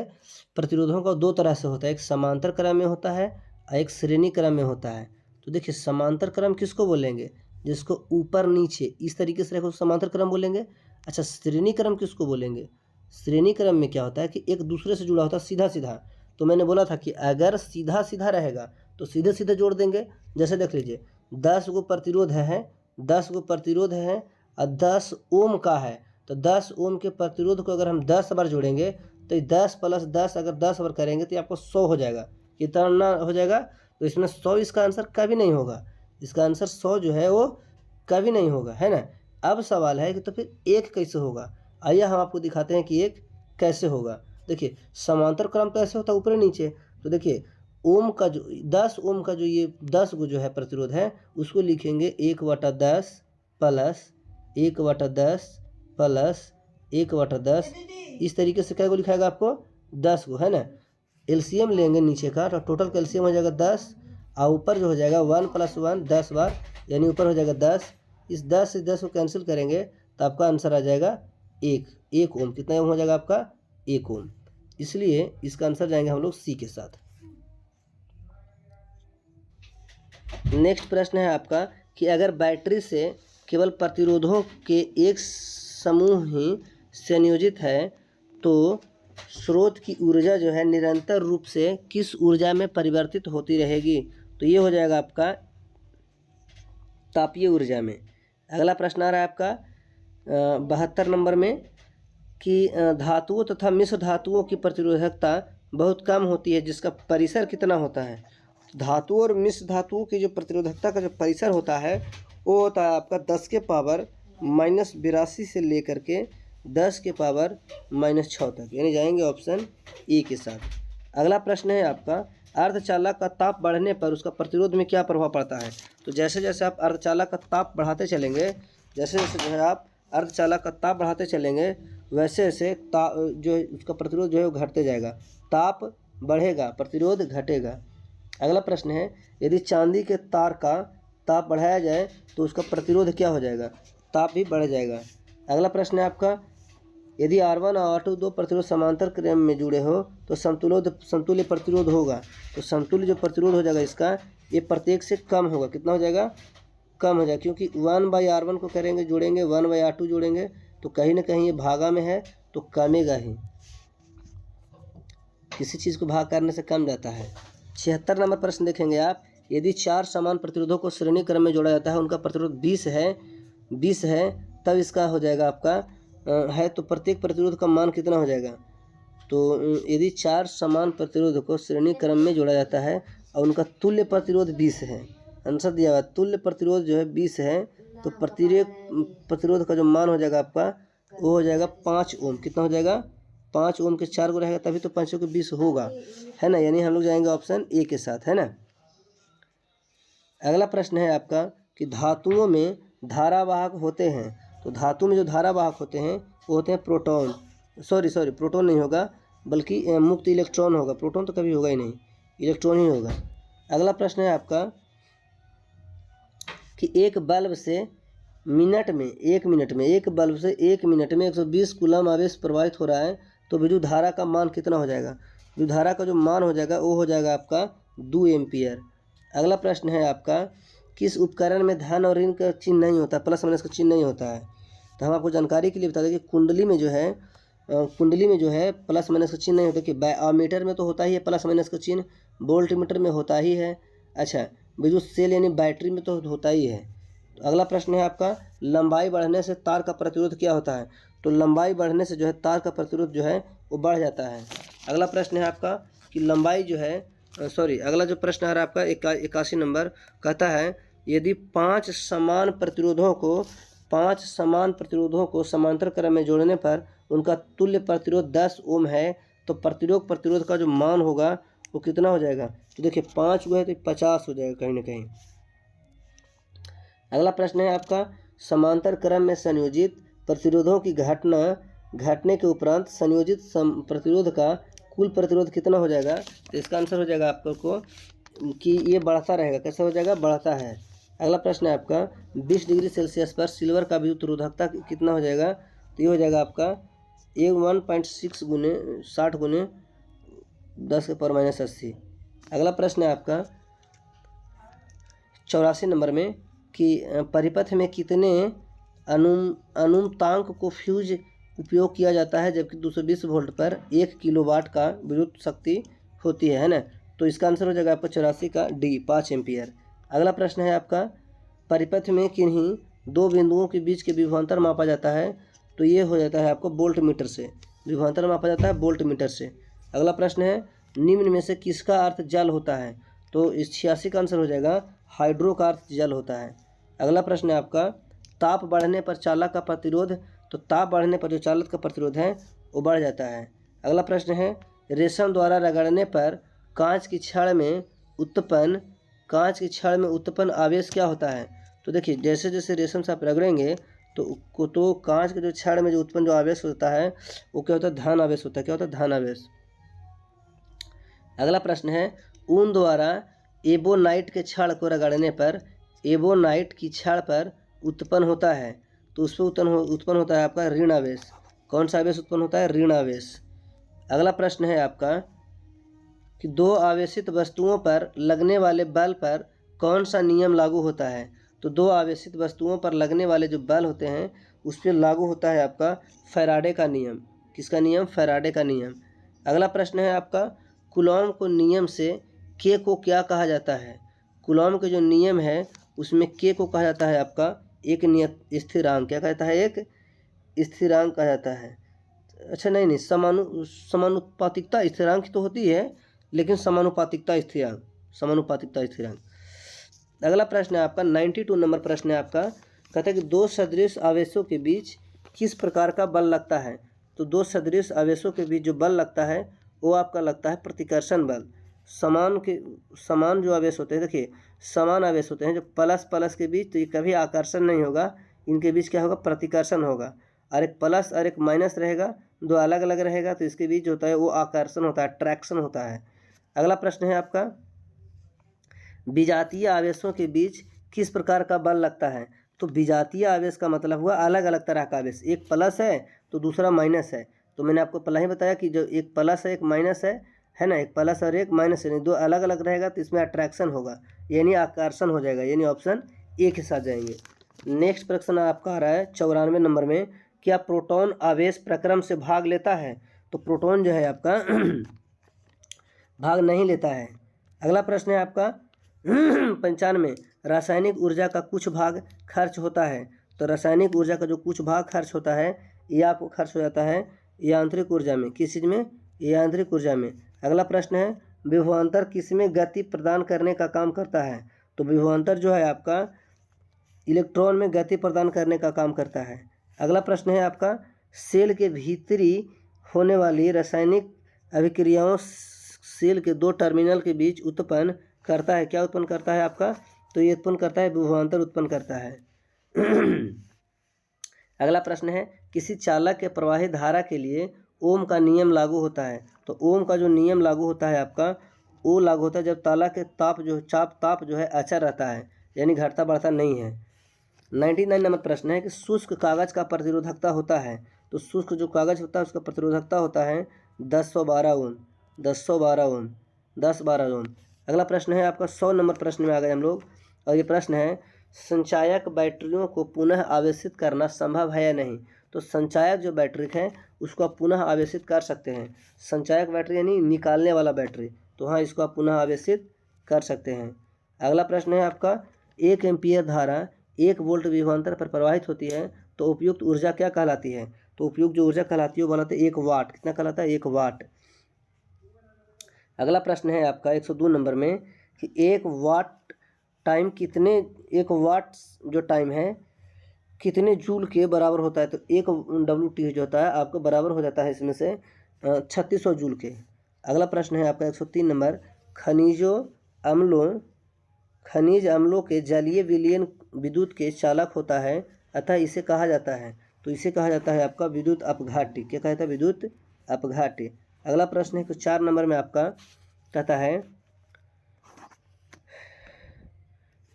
प्रतिरोधों का 2 तरह से होता है, एक समांतर क्रम में होता है और एक श्रेणी क्रम में होता है। तो देखिए समांतर क्रम किसको बोलेंगे, जिसको ऊपर नीचे इस तरीके से रखो समांतर क्रम बोलेंगे। अच्छा श्रेणी क्रम किसको बोलेंगे, श्रेणी क्रम में क्या होता है कि एक दूसरे से जुड़ा होता है सीधा सीधा। तो मैंने बोला था कि अगर सीधा सीधा रहेगा तो सीधे सीधे जोड़ देंगे। जैसे देख लीजिए 10 गो प्रतिरोध है, 10 गो प्रतिरोध है और 10 ओम का है। तो 10 ओम के प्रतिरोध को अगर हम 10 बार जोड़ेंगे तो 10 + 10 अगर 10 बार करेंगे तो आपको 100 हो जाएगा। कितना हो जाएगा, तो इसमें 100 इसका आंसर कभी नहीं होगा। इसका आंसर 100 जो है वो कभी नहीं होगा, है ना। अब सवाल है कि तो फिर 1 कैसे होगा। आइए हम आपको दिखाते हैं कि 1 कैसे होगा। देखिए समांतर क्रम तो ऐसे होता है ऊपर नीचे। तो देखिए ओम का जो 10 ओम का जो ये 10 गो जो है प्रतिरोध है उसको लिखेंगे 1/10 + 1/10 + 1/10। इस तरीके से क्या को लिखाएगा आपको 10 को, है ना। एलसीएम लेंगे नीचे का तो टोटल कैल्शियम हो जाएगा 10 और ऊपर जो हो जाएगा 1 + 1 10 बार, यानी ऊपर हो जाएगा 10। इस 10 से 10 को कैंसिल करेंगे तो आपका आंसर आ जाएगा 1 ओम। कितना ओम हो जाएगा आपका 1 ओम। इसलिए इसका आंसर जाएंगे हम लोग सी के साथ। नेक्स्ट प्रश्न है आपका कि अगर बैटरी से केवल प्रतिरोधों के एक समूह ही संयोजित है तो स्रोत की ऊर्जा जो है निरंतर रूप से किस ऊर्जा में परिवर्तित होती रहेगी? तो ये हो जाएगा आपका तापीय ऊर्जा में। अगला प्रश्न आ रहा है आपका 72 नंबर में कि धातुओं तथा मिश्र धातुओं की प्रतिरोधकता बहुत कम होती है जिसका परिसर कितना होता है? धातुओं और मिश्र धातुओं की जो प्रतिरोधकता का जो परिसर होता है वो होता है आपका 10 के पावर -82 से लेकर के 10 के पावर -6 तक, यानी जाएंगे ऑप्शन ए के साथ। अगला प्रश्न है आपका अर्धचालक का ताप बढ़ने पर उसका प्रतिरोध में क्या प्रभाव पड़ता है? तो जैसे जैसे आप अर्धचालक का ताप बढ़ाते चलेंगे, जैसे जैसे जो है आप अर्धचालक का ताप बढ़ाते चलेंगे वैसे वैसे जो उसका प्रतिरोध जो है वो घटते जाएगा। ताप बढ़ेगा, प्रतिरोध घटेगा। अगला प्रश्न है यदि चांदी के तार का ताप बढ़ाया जाए तो उसका प्रतिरोध क्या हो जाएगा? ताप भी बढ़ जाएगा। अगला प्रश्न है आपका यदि R1 और R2 दो प्रतिरोध समांतर क्रम में जुड़े हो तो समतुल्य प्रतिरोध होगा। तो समतुल्य जो प्रतिरोध हो जाएगा इसका ये प्रत्येक से कम होगा। कितना हो जाएगा? कम हो जाएगा, क्योंकि 1/R1 को करेंगे जोड़ेंगे 1/R2 जोड़ेंगे तो कहीं ना कहीं ये भागा में है तो कमेगा ही, किसी चीज़ को भाग करने से कम जाता है। 76 नंबर प्रश्न देखेंगे आप, यदि 4 समान प्रतिरोधों को श्रेणी क्रम में जोड़ा जाता है, उनका प्रतिरोध 20 है तब इसका हो जाएगा आपका है तो प्रत्येक प्रतिरोध का मान कितना हो जाएगा? तो यदि 4 समान प्रतिरोध को श्रेणी क्रम में जोड़ा जाता है और उनका तुल्य प्रतिरोध 20 है, आंसर दिया हुआ तुल्य प्रतिरोध जो है 20 है तो प्रत्येक प्रतिरोध का जो मान हो जाएगा आपका वो हो जाएगा 5 ओम। कितना हो जाएगा? 5 ओम के 4 को रहेगा तभी तो 5 को 20 होगा, है ना। यानी हम लोग जाएंगे ऑप्शन ए के साथ, है ना। अगला प्रश्न है आपका कि धातुओं में धारावाहक होते हैं, तो धातु में जो धारावाहक होते हैं वो होते हैं प्रोटॉन, सॉरी प्रोटॉन नहीं होगा बल्कि मुक्त इलेक्ट्रॉन होगा। प्रोटॉन तो कभी होगा ही नहीं, इलेक्ट्रॉन ही होगा। अगला प्रश्न है आपका कि एक बल्ब से 1 मिनट में 120 कूलम आवेश प्रवाहित हो रहा है तो विद्युत धारा का मान कितना हो जाएगा? विद्युत धारा का जो मान हो जाएगा वो हो जाएगा आपका 2 एम्पियर। अगला प्रश्न है आपका किस उपकरण में धन और ऋण का चिन्ह नहीं होता, प्लस माइनस का चिन्ह नहीं होता है? तो हम आपको जानकारी के लिए बता दें कि कुंडली में जो है प्लस माइनस का चिन्ह नहीं होता। कि अमीटर में तो होता ही है प्लस माइनस का चिन्ह, वोल्ट मीटर में होता ही है, अच्छा विद्युत सेल यानी बैटरी में तो होता ही है। तो अगला प्रश्न है आपका लंबाई बढ़ने से तार का प्रतिरोध क्या होता है? तो लंबाई बढ़ने से जो है तार का प्रतिरोध जो है वो बढ़ जाता है। अगला प्रश्न है आपका कि लंबाई जो है अगला जो प्रश्न आ रहा है आपका 81 नंबर, कहता है यदि 5 समान प्रतिरोधों को समांतर क्रम में जोड़ने पर उनका तुल्य प्रतिरोध 10 ओम है तो प्रतिरोध का जो मान होगा वो कितना हो जाएगा? तो देखिए 5 हुआ है तो 50 हो जाएगा कहीं ना कहीं। अगला प्रश्न है आपका समांतर क्रम में संयोजित प्रतिरोधों की घटने के उपरांत संयोजित प्रतिरोध का कुल प्रतिरोध कितना हो जाएगा? तो इसका आंसर हो जाएगा आपको कि ये बढ़ता रहेगा। कैसे हो जाएगा? बढ़ता है। अगला प्रश्न है आपका 20 डिग्री सेल्सियस पर सिल्वर का विद्युत रोधकता कितना हो जाएगा? तो ये हो जाएगा आपका 1.6 गुने 60 गुने 10 के पावर -80। अगला प्रश्न है आपका 84 नंबर में कि परिपथ में कितने अनुमतांक को फ्यूज उपयोग किया जाता है जबकि 220 वोल्ट पर 1 किलोवाट का विद्युत शक्ति होती है ना। तो इसका आंसर हो जाएगा आपका 84 का डी 5 एम्पियर। अगला प्रश्न है आपका परिपथ में किन्हीं दो बिंदुओं के बीच के विभवांतर मापा जाता है? तो ये हो जाता है आपको वोल्ट मीटर से, विभवांतर मापा जाता है वोल्ट मीटर से। अगला प्रश्न है निम्न में से किसका अर्थ जल होता है? तो इस 86 का आंसर हो जाएगा हाइड्रो का अर्थ जल होता है। अगला प्रश्न है आपका ताप बढ़ने पर चालक का प्रतिरोध, तो ताप बढ़ने पर जो चालक का प्रतिरोध है वो बढ़ जाता है। अगला प्रश्न है रेशम द्वारा रगड़ने पर कांच की छड़ में उत्पन्न आवेश क्या होता है? तो देखिए जैसे जैसे रेशम से आप रगड़ेंगे तो कांच के जो छड़ में जो उत्पन्न जो आवेश होता है वो क्या होता है, धन आवेश होता है। क्या होता है, धन आवेश। अगला प्रश्न है, ऊन द्वारा एबोनाइट के छड़ को रगड़ने पर एबोनाइट की छड़ पर उत्पन्न होता है, तो उस पर उत्पन्न होता है आपका ऋण आवेश। कौन सा आवेश उत्पन्न होता है, ऋण आवेश। अगला प्रश्न है आपका कि दो आवेशित वस्तुओं पर लगने वाले बल पर कौन सा नियम लागू होता है। तो दो आवेशित वस्तुओं पर लगने वाले जो बल होते हैं उस पर लागू होता है आपका फैराडे का नियम। किसका नियम, फैराडे का नियम। अगला प्रश्न है आपका, कूलॉम को नियम से के को क्या कहा जाता है। कूलॉम के जो नियम है उसमें के को कहा जाता है आपका एक नियत स्थिरांक। क्या कहा जाता है, एक स्थिरांक कहा जाता है। अच्छा नहीं, समानुपातिकता स्थिरांक तो होती है, लेकिन समानुपातिकता स्थिरांक। अगला प्रश्न है आपका 92 नंबर प्रश्न है आपका, कहता है कि दो सदृश आवेशों के बीच किस प्रकार का बल लगता है। तो दो सदृश आवेशों के बीच जो बल लगता है वो आपका लगता है प्रतिकर्षण बल। समान जो आवेश होते हैं, देखिए समान आवेश होते हैं जो प्लस प्लस के बीच, तो ये कभी आकर्षण नहीं होगा, इनके बीच क्या होगा, प्रतिकर्षण होगा। और एक प्लस और एक माइनस रहेगा, दो अलग अलग रहेगा, तो इसके बीच जो होता है वो आकर्षण होता है, अट्रैक्शन होता है। अगला प्रश्न है आपका, विजातीय आवेशों के बीच किस प्रकार का बल लगता है। तो विजातीय आवेश का मतलब हुआ अलग अलग तरह का आवेश, एक प्लस है तो दूसरा माइनस है। तो मैंने आपको पहले ही बताया कि जो एक प्लस है एक माइनस है ना, एक प्लस और एक माइनस है, दो अलग अलग रहेगा तो इसमें अट्रैक्शन होगा, यानी आकर्षण हो जाएगा, यानी ऑप्शन ए के साथ जाएंगे। नेक्स्ट प्रश्न आपका आ रहा है 94 नंबर में, क्या प्रोटॉन आवेश प्रक्रम से भाग लेता है। तो प्रोटॉन जो है आपका भाग नहीं लेता है। अगला प्रश्न है आपका 95, रासायनिक ऊर्जा का कुछ भाग खर्च होता है। तो रासायनिक ऊर्जा का जो कुछ भाग खर्च होता है ये आपको खर्च हो जाता है यांत्रिक ऊर्जा में। किस चीज़ में, यांत्रिक ऊर्जा में। अगला प्रश्न है, विभवांतर किसमें गति प्रदान करने का काम करता है। तो विभवांतर जो है आपका इलेक्ट्रॉन में गति प्रदान करने का काम करता है। अगला प्रश्न है आपका, सेल के भीतरी होने वाली रासायनिक अभिक्रियाओं सेल के दो टर्मिनल के बीच उत्पन्न करता है। क्या उत्पन्न करता है आपका, तो ये उत्पन्न करता है विभवांतर उत्पन्न करता है। अगला प्रश्न है, किसी चालक के प्रवाहित धारा के लिए ओम का नियम लागू होता है। तो ओम का जो नियम लागू होता है आपका वो लागू होता है जब ताला के ताप जो है अचर रहता है, यानी घटता बढ़ता नहीं है। 99 नंबर प्रश्न है कि शुष्क कागज का प्रतिरोधकता होता है। तो शुष्क जो कागज होता है उसका प्रतिरोधकता होता है 1012 ओम। 1012 ओम। अगला प्रश्न है आपका 100 नंबर प्रश्न में आ गए हम लोग, और ये प्रश्न है, संचायक बैटरियों को पुनः आवेशित करना संभव है या नहीं। तो संचायक जो बैटरी है उसको आप पुनः आवेशित कर सकते हैं। संचायक बैटरी यानी निकालने वाला बैटरी, तो हाँ इसको आप पुनः आवेशित कर सकते हैं। अगला प्रश्न है आपका, 1 एम्पीयर धारा 1 वोल्ट विभवांतर पर प्रवाहित होती है तो उपयुक्त ऊर्जा क्या कहलाती है। तो उपयुक्त जो ऊर्जा कहलाती है वो कहलाता है 1 वाट। कितना कहलाता है, 1 वाट। अगला प्रश्न है आपका 102 नंबर में कि 1 वाट जो टाइम है कितने जूल के बराबर होता है। तो 1 WT जो होता है आपको बराबर हो जाता है इसमें से 3600 जूल के। अगला प्रश्न है आपका 103 नंबर, खनिज अम्लों के जलीय विलयन विद्युत के चालक होता है, अतः इसे कहा जाता है। तो इसे कहा जाता है आपका विद्युत अपघाती। क्या कहता है, विद्युत अपघाती। अगला प्रश्न है कि 4 नंबर में आपका कहता है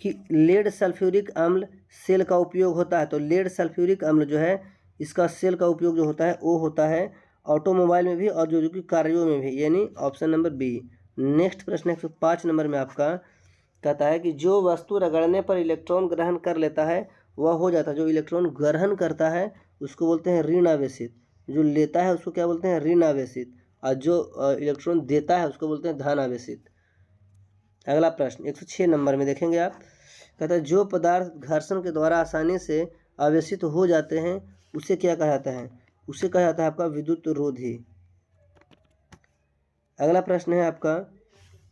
कि लेड सल्फ्यूरिक अम्ल सेल का उपयोग होता है। तो लेड सल्फ्यूरिक अम्ल जो है इसका सेल का उपयोग जो होता है वो होता है ऑटोमोबाइल में भी, औद्योगिक कार्यों में भी, यानी ऑप्शन नंबर बी। नेक्स्ट प्रश्न 105 नंबर में आपका कहता है कि जो वस्तु रगड़ने पर इलेक्ट्रॉन ग्रहण कर लेता है वह हो जाता है। जो इलेक्ट्रॉन ग्रहण करता है उसको बोलते हैं ऋण आवेशित, जो लेता है उसको क्या बोलते हैं, ऋण आवेशित, और जो इलेक्ट्रॉन देता है उसको बोलते हैं धन आवेशित। अगला प्रश्न 106 नंबर में देखेंगे आप, कहता है जो पदार्थ घर्षण के द्वारा आसानी से आवेशित हो जाते हैं उसे क्या कहा जाता है, उसे कहा जाता है आपका विद्युत रोधी। अगला प्रश्न है आपका,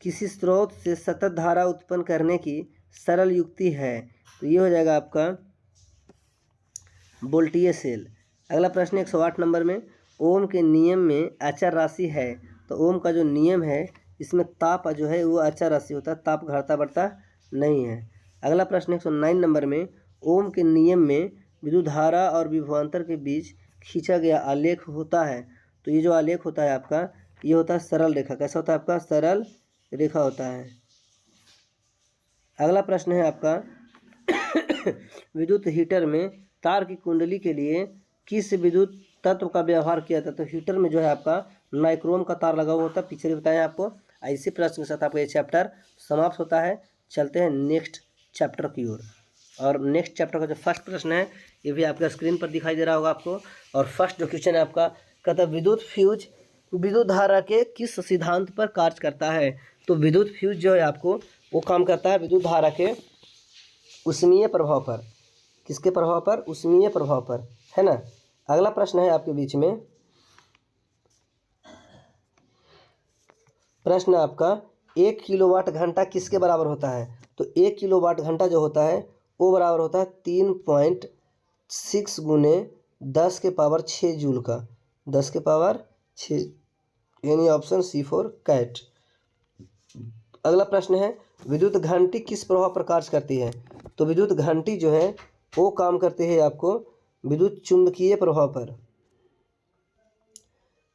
किसी स्रोत से सतत धारा उत्पन्न करने की सरल युक्ति है। तो ये हो जाएगा आपका वोल्टीय सेल। अगला प्रश्न 108 नंबर में, ओम के नियम में अचर राशि है। तो ओम का जो नियम है इसमें ताप जो है वो अचर राशि होता है, ताप घटता बढ़ता नहीं है। अगला प्रश्न 109 नंबर में, ओम के नियम में विद्युत धारा और विभवांतर के बीच खींचा गया आलेख होता है, तो ये जो आलेख होता है आपका, ये होता है सरल रेखा। कैसा होता है आपका? सरल रेखा होता है। अगला प्रश्न है आपका विद्युत हीटर में तार की कुंडली के लिए किस विद्युत तत्व का व्यवहार किया जाता है? तो हीटर में जो है आपका नाइक्रोम का तार लगा हुआ होता है, पीछे भी बताया आपको। ऐसे प्रश्न के साथ आपका ये चैप्टर समाप्त होता है। चलते हैं नेक्स्ट चैप्टर की ओर। और नेक्स्ट चैप्टर का जो फर्स्ट प्रश्न है ये भी आपका स्क्रीन पर दिखाई दे रहा होगा आपको। और फर्स्ट जो क्वेश्चन है आपका, कहता है विद्युत फ्यूज विद्युत धारा के किस सिद्धांत पर कार्य करता है? तो विद्युत फ्यूज जो है आपको वो काम करता है विद्युत धारा के ऊष्मीय प्रभाव पर। किसके प्रभाव पर? ऊष्मीय प्रभाव पर, है ना। अगला प्रश्न है आपके बीच में, प्रश्न आपका 1 किलोवाट घंटा किसके बराबर होता है? तो 1 किलोवाट घंटा जो होता है वो बराबर होता है 3.6 गुने 10 के पावर 6 जूल का। 10 के पावर 6, यानी ऑप्शन C4 कैट। अगला प्रश्न है विद्युत घंटी किस प्रभाव पर कार्य करती है? तो विद्युत घंटी जो है वो काम करती है आपको विद्युत चुंबकीय प्रभाव पर।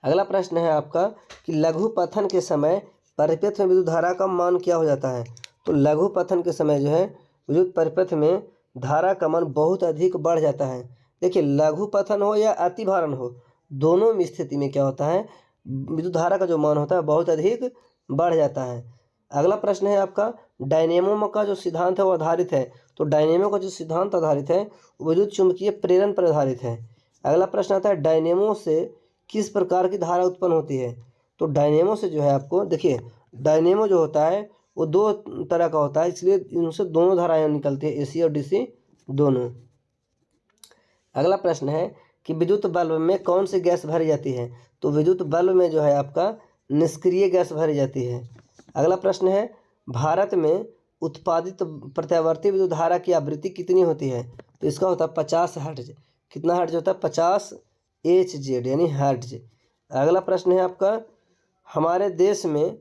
अगला प्रश्न है आपका कि लघु पथन के समय परिपथ में विद्युत धारा का मान क्या हो जाता है? तो लघु पथन के समय जो है विद्युत परिपथ में धारा का मान बहुत अधिक बढ़ जाता है। देखिए, लघु पथन हो या अतिभारण हो, दोनों में स्थिति में क्या होता है, विद्युत धारा का जो मान होता है बहुत अधिक बढ़ जाता है। अगला प्रश्न है आपका डायनेमो का जो सिद्धांत है वो आधारित है। तो डायनेमो का जो सिद्धांत आधारित है वो विद्युत चुंबकीय प्रेरण पर आधारित है। अगला प्रश्न आता है डायनेमो से किस प्रकार की धारा उत्पन्न होती है? तो डायनेमो से जो है आपको, देखिए डायनेमो जो होता है वो दो तरह का होता है, इसलिए इनसे दोनों धाराएं निकलती है, AC और DC दोनों। अगला प्रश्न है कि विद्युत बल्ब में कौन सी गैस भरी जाती है? तो विद्युत बल्ब में जो है आपका निष्क्रिय गैस भरी जाती है। अगला प्रश्न है भारत में उत्पादित प्रत्यावर्ती विद्युत धारा की आवृत्ति कितनी होती है? तो इसका होता है 50 हर्ट्ज। कितना हर्ट्ज होता है? 50 Hz यानी हर्ट्ज। अगला प्रश्न है आपका हमारे देश में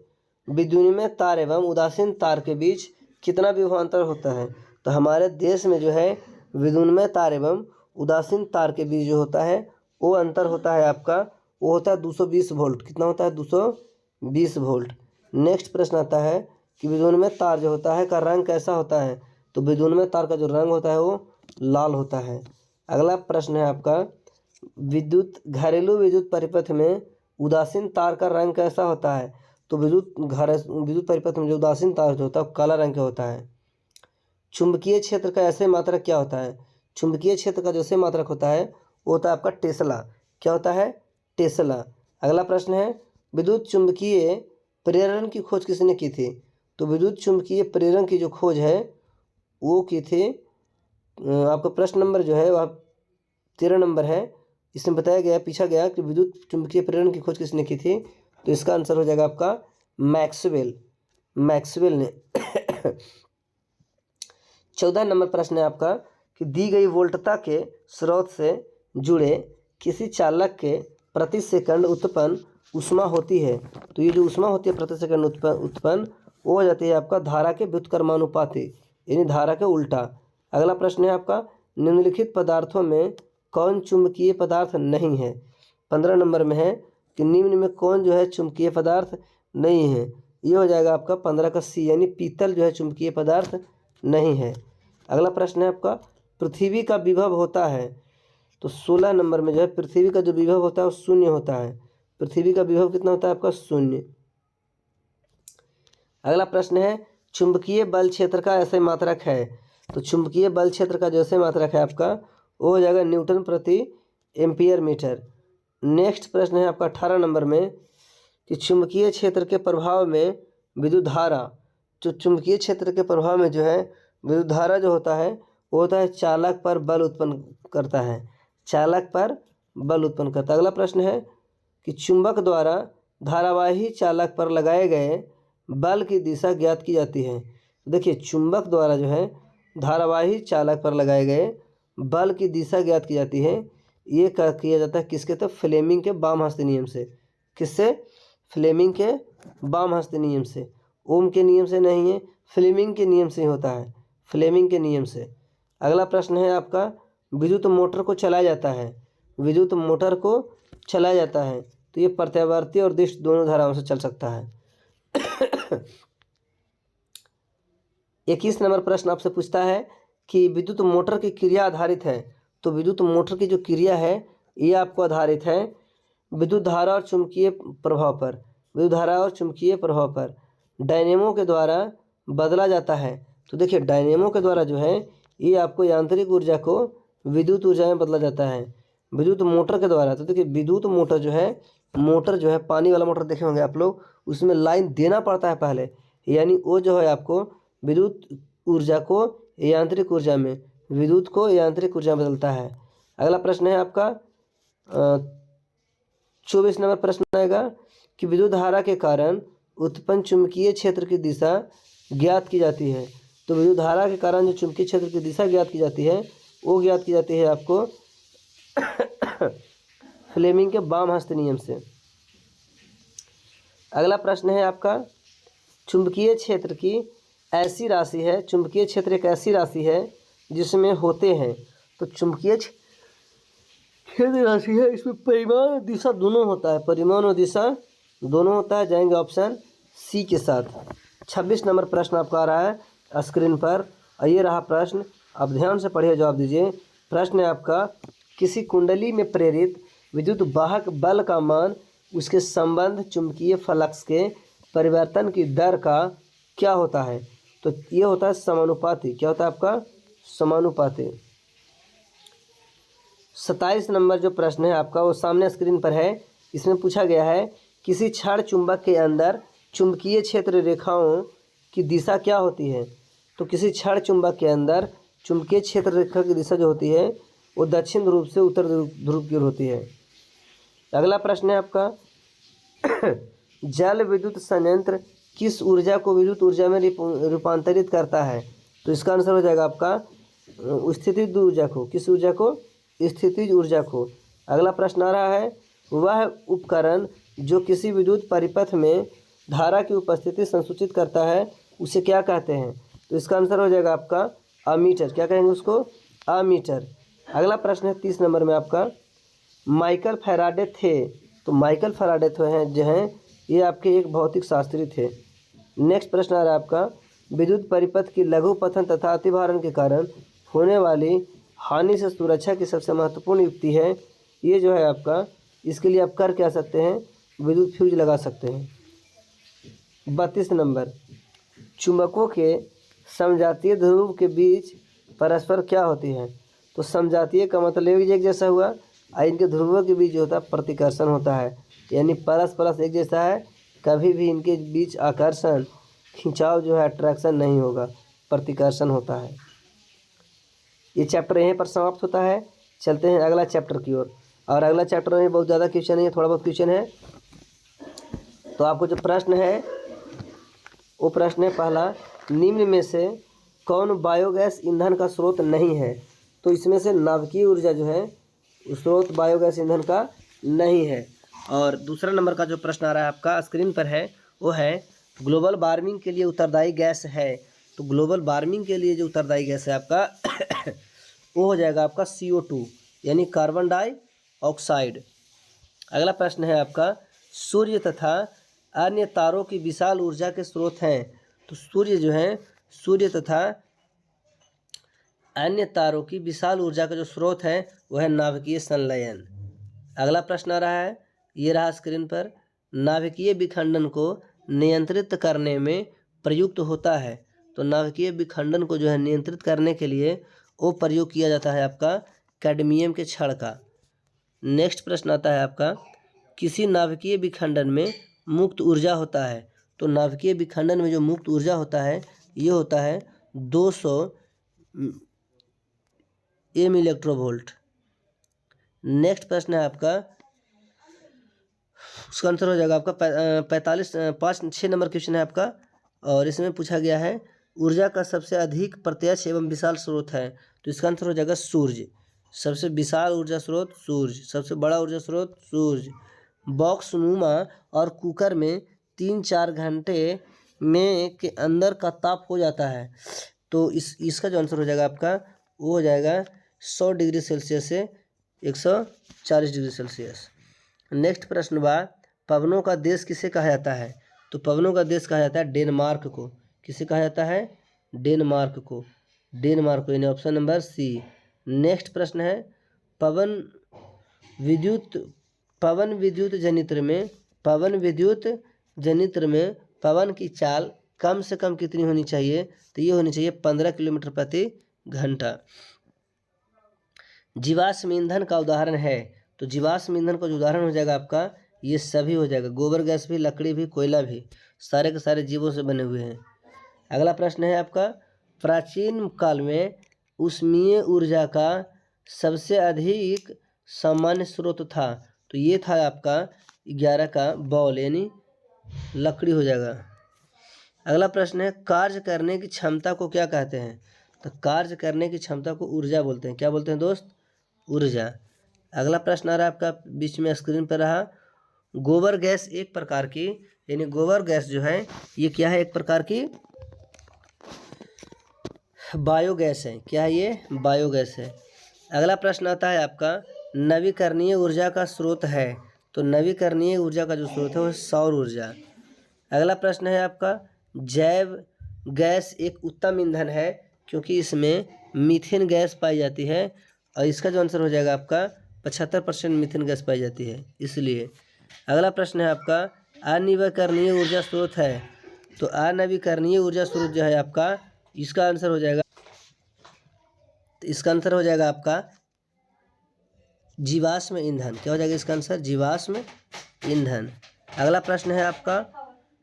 विद्युन्मय तार एवं उदासीन तार के बीच कितना विभवांतर होता है? तो हमारे देश में जो है विद्युन्मय तार एवं उदासीन तार के बीच जो होता है वो अंतर होता है आपका, वो होता है 220 वोल्ट। कितना होता है? 220 वोल्ट। नेक्स्ट प्रश्न आता है कि विद्युन्मय तार जो होता है का रंग कैसा होता है? तो विद्युन्मय तार का जो रंग होता है वो लाल होता है। अगला प्रश्न है आपका घरेलू विद्युत परिपथ में उदासीन तार का रंग कैसा होता है? तो विद्युत परिपथ में जो उदासीन तार जो होता है वो काला रंग का होता है। चुंबकीय क्षेत्र का ऐसे मात्रक क्या होता है? चुंबकीय क्षेत्र का जो ऐसे मात्रक होता है वो होता है आपका टेस्ला। क्या होता है? टेस्ला। अगला प्रश्न है विद्युत चुंबकीय प्रेरण की खोज किसने की थी? तो विद्युत चुंबकीय प्रेरण की जो खोज है वो की थी, आपका प्रश्न नंबर जो है वह 13 नंबर है। इसमें बताया गया, पूछा गया कि विद्युत चुंबकीय प्रेरण की खोज किसने की थी? तो इसका आंसर हो जाएगा आपका मैक्सवेल ने। 14 नंबर प्रश्न है आपका कि दी गई वोल्टता के स्रोत से जुड़े किसी चालक के प्रति सेकंड उत्पन्न ऊष्मा होती है। तो ये जो ऊष्मा होती है प्रति सेकंड उत्पन्न वो हो जाती है आपका धारा के व्युत्क्रमानुपाती, यानी धारा के उल्टा। अगला प्रश्न है आपका निम्नलिखित पदार्थों में कौन चुंबकीय पदार्थ नहीं है? 15 नंबर में है कि निम्न में कौन जो है चुंबकीय पदार्थ नहीं है? ये हो जाएगा आपका 15 का C, यानी पीतल जो है चुंबकीय पदार्थ नहीं है। अगला प्रश्न है आपका पृथ्वी का विभव होता है। तो 16 नंबर में जो है पृथ्वी का जो विभव होता है वो शून्य होता है। पृथ्वी का विभव कितना होता है आपका? शून्य। अगला प्रश्न है चुंबकीय बल क्षेत्र का ऐसे मात्रक है। तो चुंबकीय बल क्षेत्र का जैसे मात्रक है आपका वो हो जाएगा न्यूटन प्रति एम्पियर मीटर। नेक्स्ट प्रश्न है आपका 18 नंबर में कि चुंबकीय क्षेत्र के प्रभाव में विद्युत धारा, जो चुंबकीय क्षेत्र के प्रभाव में जो है विद्युत धारा जो होता है वो होता है चालक पर बल उत्पन्न करता है। चालक पर बल उत्पन्न करता है। अगला प्रश्न है कि चुंबक द्वारा धारावाही चालक पर लगाए गए बल की दिशा ज्ञात की जाती है। देखिए, चुंबक द्वारा जो है धारावाही चालक पर लगाए गए बल की दिशा ज्ञात की जाती है। ये किया जाता है किसके? तो फ्लेमिंग के वाम हस्ती नियम से। किससे? फ्लेमिंग के वाम हस्ती नियम से। ओम के नियम से नहीं है, फ्लेमिंग के नियम से ही होता है, फ्लेमिंग के नियम से। अगला प्रश्न है आपका विद्युत मोटर को चलाया जाता है, विद्युत मोटर को चलाया जाता है, तो ये प्रत्यावर्ती और दिश दोनों धाराओं से चल सकता है। 21 नंबर प्रश्न आपसे पूछता है कि विद्युत मोटर की क्रिया आधारित है, तो विद्युत मोटर की जो क्रिया है ये आपको आधारित है विद्युत धारा और चुंबकीय प्रभाव पर, विद्युत धारा और चुंबकीय प्रभाव पर डायनेमो के द्वारा बदला जाता है। तो देखिए डायनेमो के द्वारा जो है ये आपको यांत्रिक ऊर्जा को विद्युत ऊर्जा में बदला जाता है। विद्युत मोटर के द्वारा, तो देखिए विद्युत मोटर जो है पानी वाला मोटर देखे होंगे आप लोग, उसमें लाइन देना पड़ता है पहले, यानी वो जो है आपको विद्युत ऊर्जा को यांत्रिक ऊर्जा में, विद्युत को यांत्रिक ऊर्जा में बदलता है। अगला प्रश्न है आपका 24 नंबर प्रश्न आएगा कि विद्युत धारा के कारण उत्पन्न चुंबकीय क्षेत्र की दिशा ज्ञात की जाती है। तो विद्युत धारा के कारण जो चुंबकीय क्षेत्र की दिशा ज्ञात की जाती है वो ज्ञात की जाती है आपको फ्लेमिंग के बाम हस्त नियम से। अगला प्रश्न है आपका चुंबकीय क्षेत्र की ऐसी राशि है, चुंबकीय क्षेत्र एक ऐसी राशि है जिसमें होते हैं, तो चुंबकीय क्षेत्र राशि है इसमें परिमाण और दिशा दोनों होता है, परिमाण और दिशा दोनों होता है, जाएंगे ऑप्शन सी के साथ। 26 नंबर प्रश्न आपका आ रहा है स्क्रीन पर, और ये रहा प्रश्न, आप ध्यान से पढ़िए जवाब दीजिए। प्रश्न है आपका किसी कुंडली में प्रेरित विद्युत वाहक बल का मान उसके संबंध चुंबकीय फ्लक्स के परिवर्तन की दर का क्या होता है। तो ये होता है समानुपाती, क्या होता है आपका समानुपाती। 27 नंबर जो प्रश्न है आपका वो सामने स्क्रीन पर है, इसमें पूछा गया है किसी क्षण चुंबक के अंदर चुंबकीय क्षेत्र रेखाओं की दिशा क्या होती है। तो किसी क्षण चुंबक के अंदर चुंबकीय क्षेत्र रेखा की दिशा जो होती है वो दक्षिण ध्रुव से उत्तर ध्रुव की ओर होती है। अगला प्रश्न है आपका जल विद्युत संयंत्र किस ऊर्जा को विद्युत ऊर्जा में रूपांतरित करता है। तो इसका आंसर हो जाएगा आपका स्थितिज ऊर्जा को, किस ऊर्जा को, स्थितिज ऊर्जा को। अगला प्रश्न आ रहा है वह उपकरण जो किसी विद्युत परिपथ में धारा की उपस्थिति संसूचित करता है उसे क्या कहते हैं। तो इसका आंसर हो जाएगा आपका अमीटर, क्या कहेंगे उसको, अमीटर। अगला प्रश्न है 30 नंबर में आपका माइकल फैराडे थे। तो माइकल फैराडे जो हैं ये आपके एक भौतिक शास्त्री थे। नेक्स्ट प्रश्न आ रहा है आपका विद्युत परिपथ की लघुपथन तथा अतिभारण के कारण होने वाली हानि से सुरक्षा की सबसे महत्वपूर्ण युक्ति है, ये जो है आपका, इसके लिए आप कर क्या सकते हैं, विद्युत फ्यूज लगा सकते हैं। 32 नंबर चुंबकों के समजातीय ध्रुव के बीच परस्पर क्या होती है। तो समजातीय का मतलब एक जैसा हुआ, और इनके ध्रुवों के बीच जो होता है प्रतिकर्षण होता है, यानी परस्पर एक जैसा है, कभी भी इनके बीच आकर्षण खिंचाव जो है अट्रैक्शन नहीं होगा, प्रतिकर्षण होता है। ये चैप्टर यहीं पर समाप्त होता है। चलते हैं अगला चैप्टर की ओर, और अगला चैप्टर में बहुत ज़्यादा क्वेश्चन है, थोड़ा बहुत क्वेश्चन है। तो आपको जो प्रश्न है वो प्रश्न है पहला, निम्न में से कौन बायोगैस ईंधन का स्रोत नहीं है। तो इसमें से नाभिकीय ऊर्जा जो है स्रोत बायोगैस ईंधन का नहीं है। और दूसरा नंबर का जो प्रश्न आ रहा है आपका स्क्रीन पर है वो है ग्लोबल वार्मिंग के लिए उत्तरदायी गैस है। तो ग्लोबल वार्मिंग के लिए जो उत्तरदायी गैस है आपका वो हो जाएगा आपका CO2 यानी कार्बन डाइऑक्साइड। अगला प्रश्न है आपका सूर्य तथा अन्य तारों की विशाल ऊर्जा के स्रोत हैं। तो सूर्य जो है, सूर्य तथा अन्य तारों की विशाल ऊर्जा का जो स्रोत है वह है नाभिकीय संलयन। अगला प्रश्न आ रहा है, ये रहा स्क्रीन पर, नाभिकीय विखंडन को नियंत्रित करने में प्रयुक्त होता है। तो नाभिकीय विखंडन को जो है नियंत्रित करने के लिए वो प्रयोग किया जाता है आपका कैडमियम के छड़ का। नेक्स्ट प्रश्न आता है आपका किसी नाभिकीय विखंडन में मुक्त ऊर्जा होता है। तो नाभिकीय विखंडन में जो मुक्त ऊर्जा होता है ये होता है 200 एम इलेक्ट्रोवोल्ट। नेक्स्ट प्रश्न है आपका, उसका आंसर हो जाएगा आपका 6 नंबर क्वेश्चन है आपका, और इसमें पूछा गया है ऊर्जा का सबसे अधिक प्रत्यक्ष एवं विशाल स्रोत है। तो इसका आंसर हो जाएगा सूर्य। सबसे विशाल ऊर्जा स्रोत सूर्य, सबसे बड़ा ऊर्जा स्रोत सूर्य। बॉक्स नुमा और कुकर में 3-4 घंटे में के अंदर का ताप हो जाता है। तो इसका जो आंसर हो जाएगा आपका वो हो जाएगा 100 डिग्री सेल्सियस से 140 डिग्री सेल्सियस। नेक्स्ट प्रश्न बा, पवनों का देश किसे कहा जाता है? तो पवनों का देश कहा जाता है डेनमार्क को। किसे कहा जाता है? डेनमार्क को। डेनमार्क को, यानी ऑप्शन नंबर सी। नेक्स्ट प्रश्न है, पवन विद्युत जनित्र में पवन की चाल कम से कम कितनी होनी चाहिए? तो ये होनी चाहिए 15 किलोमीटर प्रति घंटा। जीवाश्म ईंधन का उदाहरण है, तो जीवाश्म ईंधन का जो उदाहरण हो जाएगा आपका, ये सभी हो जाएगा, गोबर गैस भी, लकड़ी भी, कोयला भी, सारे के सारे जीवों से बने हुए हैं। अगला प्रश्न है आपका, प्राचीन काल में ऊष्मीय ऊर्जा का सबसे अधिक सामान्य स्रोत था, तो ये था आपका 11 का बॉल, यानी लकड़ी हो जाएगा। अगला प्रश्न है, कार्य करने की क्षमता को क्या कहते हैं? तो कार्य करने की क्षमता को ऊर्जा बोलते हैं। क्या बोलते हैं दोस्त? ऊर्जा। अगला प्रश्न आ रहा है आपका, बीच में स्क्रीन पर रहा, गोबर गैस एक प्रकार की, यानी गोबर गैस जो है ये क्या है? एक प्रकार की बायोगैस है। क्या है ये? बायोगैस है। अगला प्रश्न आता है आपका, नवीकरणीय ऊर्जा का स्रोत है, तो नवीकरणीय ऊर्जा का जो स्रोत है वो सौर ऊर्जा। अगला प्रश्न है आपका, जैव गैस एक उत्तम ईंधन है क्योंकि इसमें मीथेन गैस पाई जाती है, और इसका जो आंसर हो जाएगा आपका 75% मीथेन गैस पाई जाती है, इसलिए। अगला प्रश्न है आपका, अनवीकरणीय ऊर्जा स्रोत है, तो अनवीकरणीय ऊर्जा स्रोत जो है आपका, इसका आंसर हो जाएगा, इसका आंसर हो जाएगा आपका जीवाश्म ईंधन। क्या हो जाएगा इसका आंसर? जीवाश्म ईंधन। अगला प्रश्न है आपका,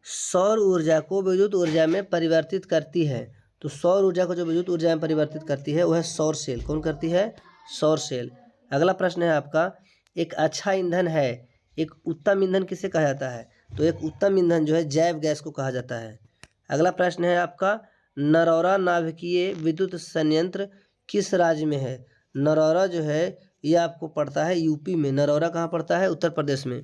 सौर ऊर्जा को विद्युत ऊर्जा में परिवर्तित करती है, तो सौर ऊर्जा को जो विद्युत ऊर्जा में परिवर्तित करती है वह है सौर सेल। कौन करती है? सौर सेल। अगला प्रश्न है आपका, एक अच्छा ईंधन है, एक उत्तम ईंधन किसे कहा जाता है? तो एक उत्तम ईंधन जो है जैव गैस को कहा जाता है। अगला प्रश्न है आपका, नरौरा नाभिकीय विद्युत संयंत्र किस राज्य में है? नरौरा जो है ये आपको पड़ता है यूपी में। नरौरा कहाँ पड़ता है? उत्तर प्रदेश में।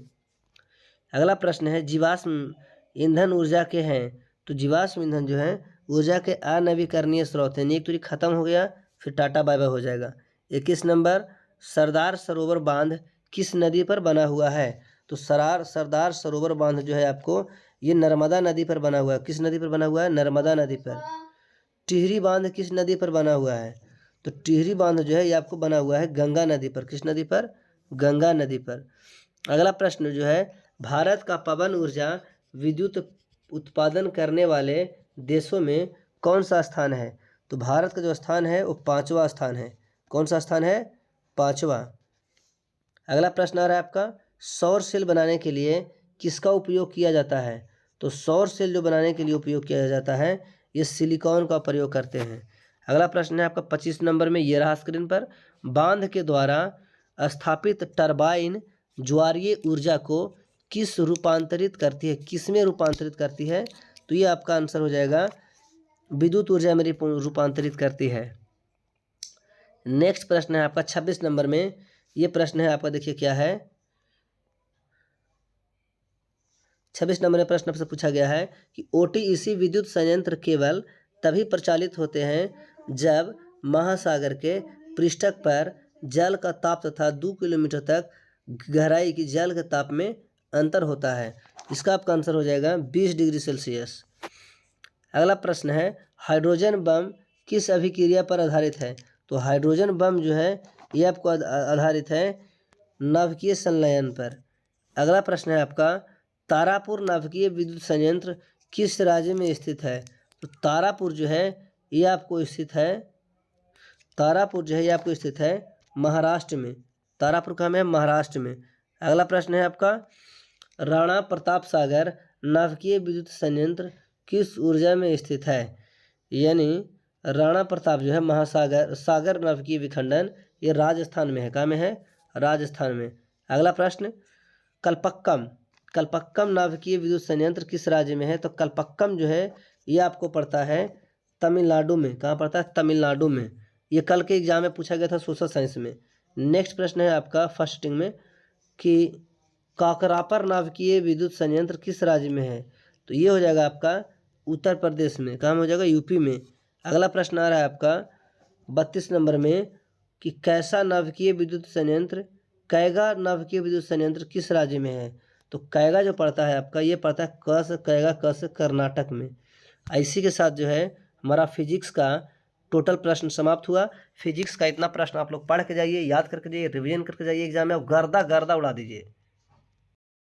अगला प्रश्न है, जीवाश्म ईंधन ऊर्जा के हैं, तो जीवाश्म ईंधन जो है ऊर्जा के अनवीकरणीय स्रोत हैं। एक तो ये खत्म हो गया, फिर टाटा बाय बाय हो जाएगा। 21 नंबर, सरदार सरोवर बांध किस नदी पर बना हुआ है? तो सरदार सरोवर बांध जो है आपको, ये नर्मदा नदी पर बना हुआ है। किस नदी पर बना हुआ है? नर्मदा नदी पर। टिहरी बांध किस नदी पर बना हुआ है? तो टिहरी बांध जो है ये आपको बना हुआ है गंगा नदी पर। किस नदी पर? गंगा नदी पर। अगला प्रश्न जो है, भारत का पवन ऊर्जा विद्युत उत्पादन करने वाले देशों में कौन सा स्थान है? तो भारत का जो स्थान है वो 5वां स्थान है। कौन सा स्थान है? 5वां। अगला प्रश्न आ रहा है आपका, सौर सेल बनाने के लिए किसका उपयोग किया जाता है? तो सौर सेल जो बनाने के लिए उपयोग किया जाता है ये सिलिकॉन का प्रयोग करते हैं। अगला प्रश्न है आपका 25 नंबर में, ये रहा स्क्रीन पर, बांध के द्वारा स्थापित टरबाइन ज्वारीय ऊर्जा को किस रूपांतरित करती है? किस में रूपांतरित करती है? तो ये आपका आंसर हो जाएगा विद्युत ऊर्जा में रूपांतरित करती है। नेक्स्ट प्रश्न है आपका 26 नंबर में, ये प्रश्न है आपका, देखिए क्या है। 26 नंबर में प्रश्न आपसे पूछा गया है कि ओटीईसी विद्युत संयंत्र केवल तभी प्रचालित होते हैं जब महासागर के पृष्ठक पर जल का ताप तथा 2 किलोमीटर तक गहराई की जल के ताप में अंतर होता है। इसका आपका आंसर हो जाएगा 20 डिग्री सेल्सियस। अगला प्रश्न है, हाइड्रोजन बम किस अभिक्रिया पर आधारित है? तो हाइड्रोजन बम जो है ये आपको आधारित है नाभिकीय संलयन पर। अगला प्रश्न है आपका, तारापुर नाभिकीय विद्युत संयंत्र किस राज्य में स्थित है? तो तारापुर जो है ये आपको स्थित है, तारापुर जो है ये आपको स्थित है महाराष्ट्र में। तारापुर कहाँ में है? महाराष्ट्र में। अगला प्रश्न है आपका, राणा प्रताप सागर नाभिकीय विद्युत संयंत्र किस ऊर्जा में स्थित है? यानी राणा प्रताप जो है सागर नाभिकीय विखंडन ये राजस्थान में है। कहाँ में है? राजस्थान में। अगला प्रश्न, कल्पक्कम नाभिकीय विद्युत संयंत्र किस राज्य में है? तो कल्पक्कम जो है ये आपको पड़ता है तमिलनाडु में। कहाँ पड़ता है? तमिलनाडु में। ये कल के एग्जाम में पूछा गया था सोशल साइंस में। नेक्स्ट प्रश्न है आपका फर्स्ट में कि काकरापर नाभिकीय विद्युत संयंत्र किस राज्य में है? तो ये हो जाएगा आपका उत्तर प्रदेश में। कहाँ हो जाएगा? यूपी में। अगला प्रश्न आ रहा है आपका 32 नंबर में, कि कैसा नाभिकीय विद्युत संयंत्र, कैगा नाभिकीय विद्युत संयंत्र किस राज्य में है? तो कैगा जो पड़ता है आपका, ये पड़ता है क से, कैगा क से कर्नाटक में। इसी के साथ जो है हमारा फिजिक्स का टोटल प्रश्न समाप्त हुआ। फिजिक्स का इतना प्रश्न आप लोग पढ़ के जाइए, याद करके जाइए, रिवीजन करके जाइए, एग्जाम में गर्दा गर्दा उड़ा दीजिए।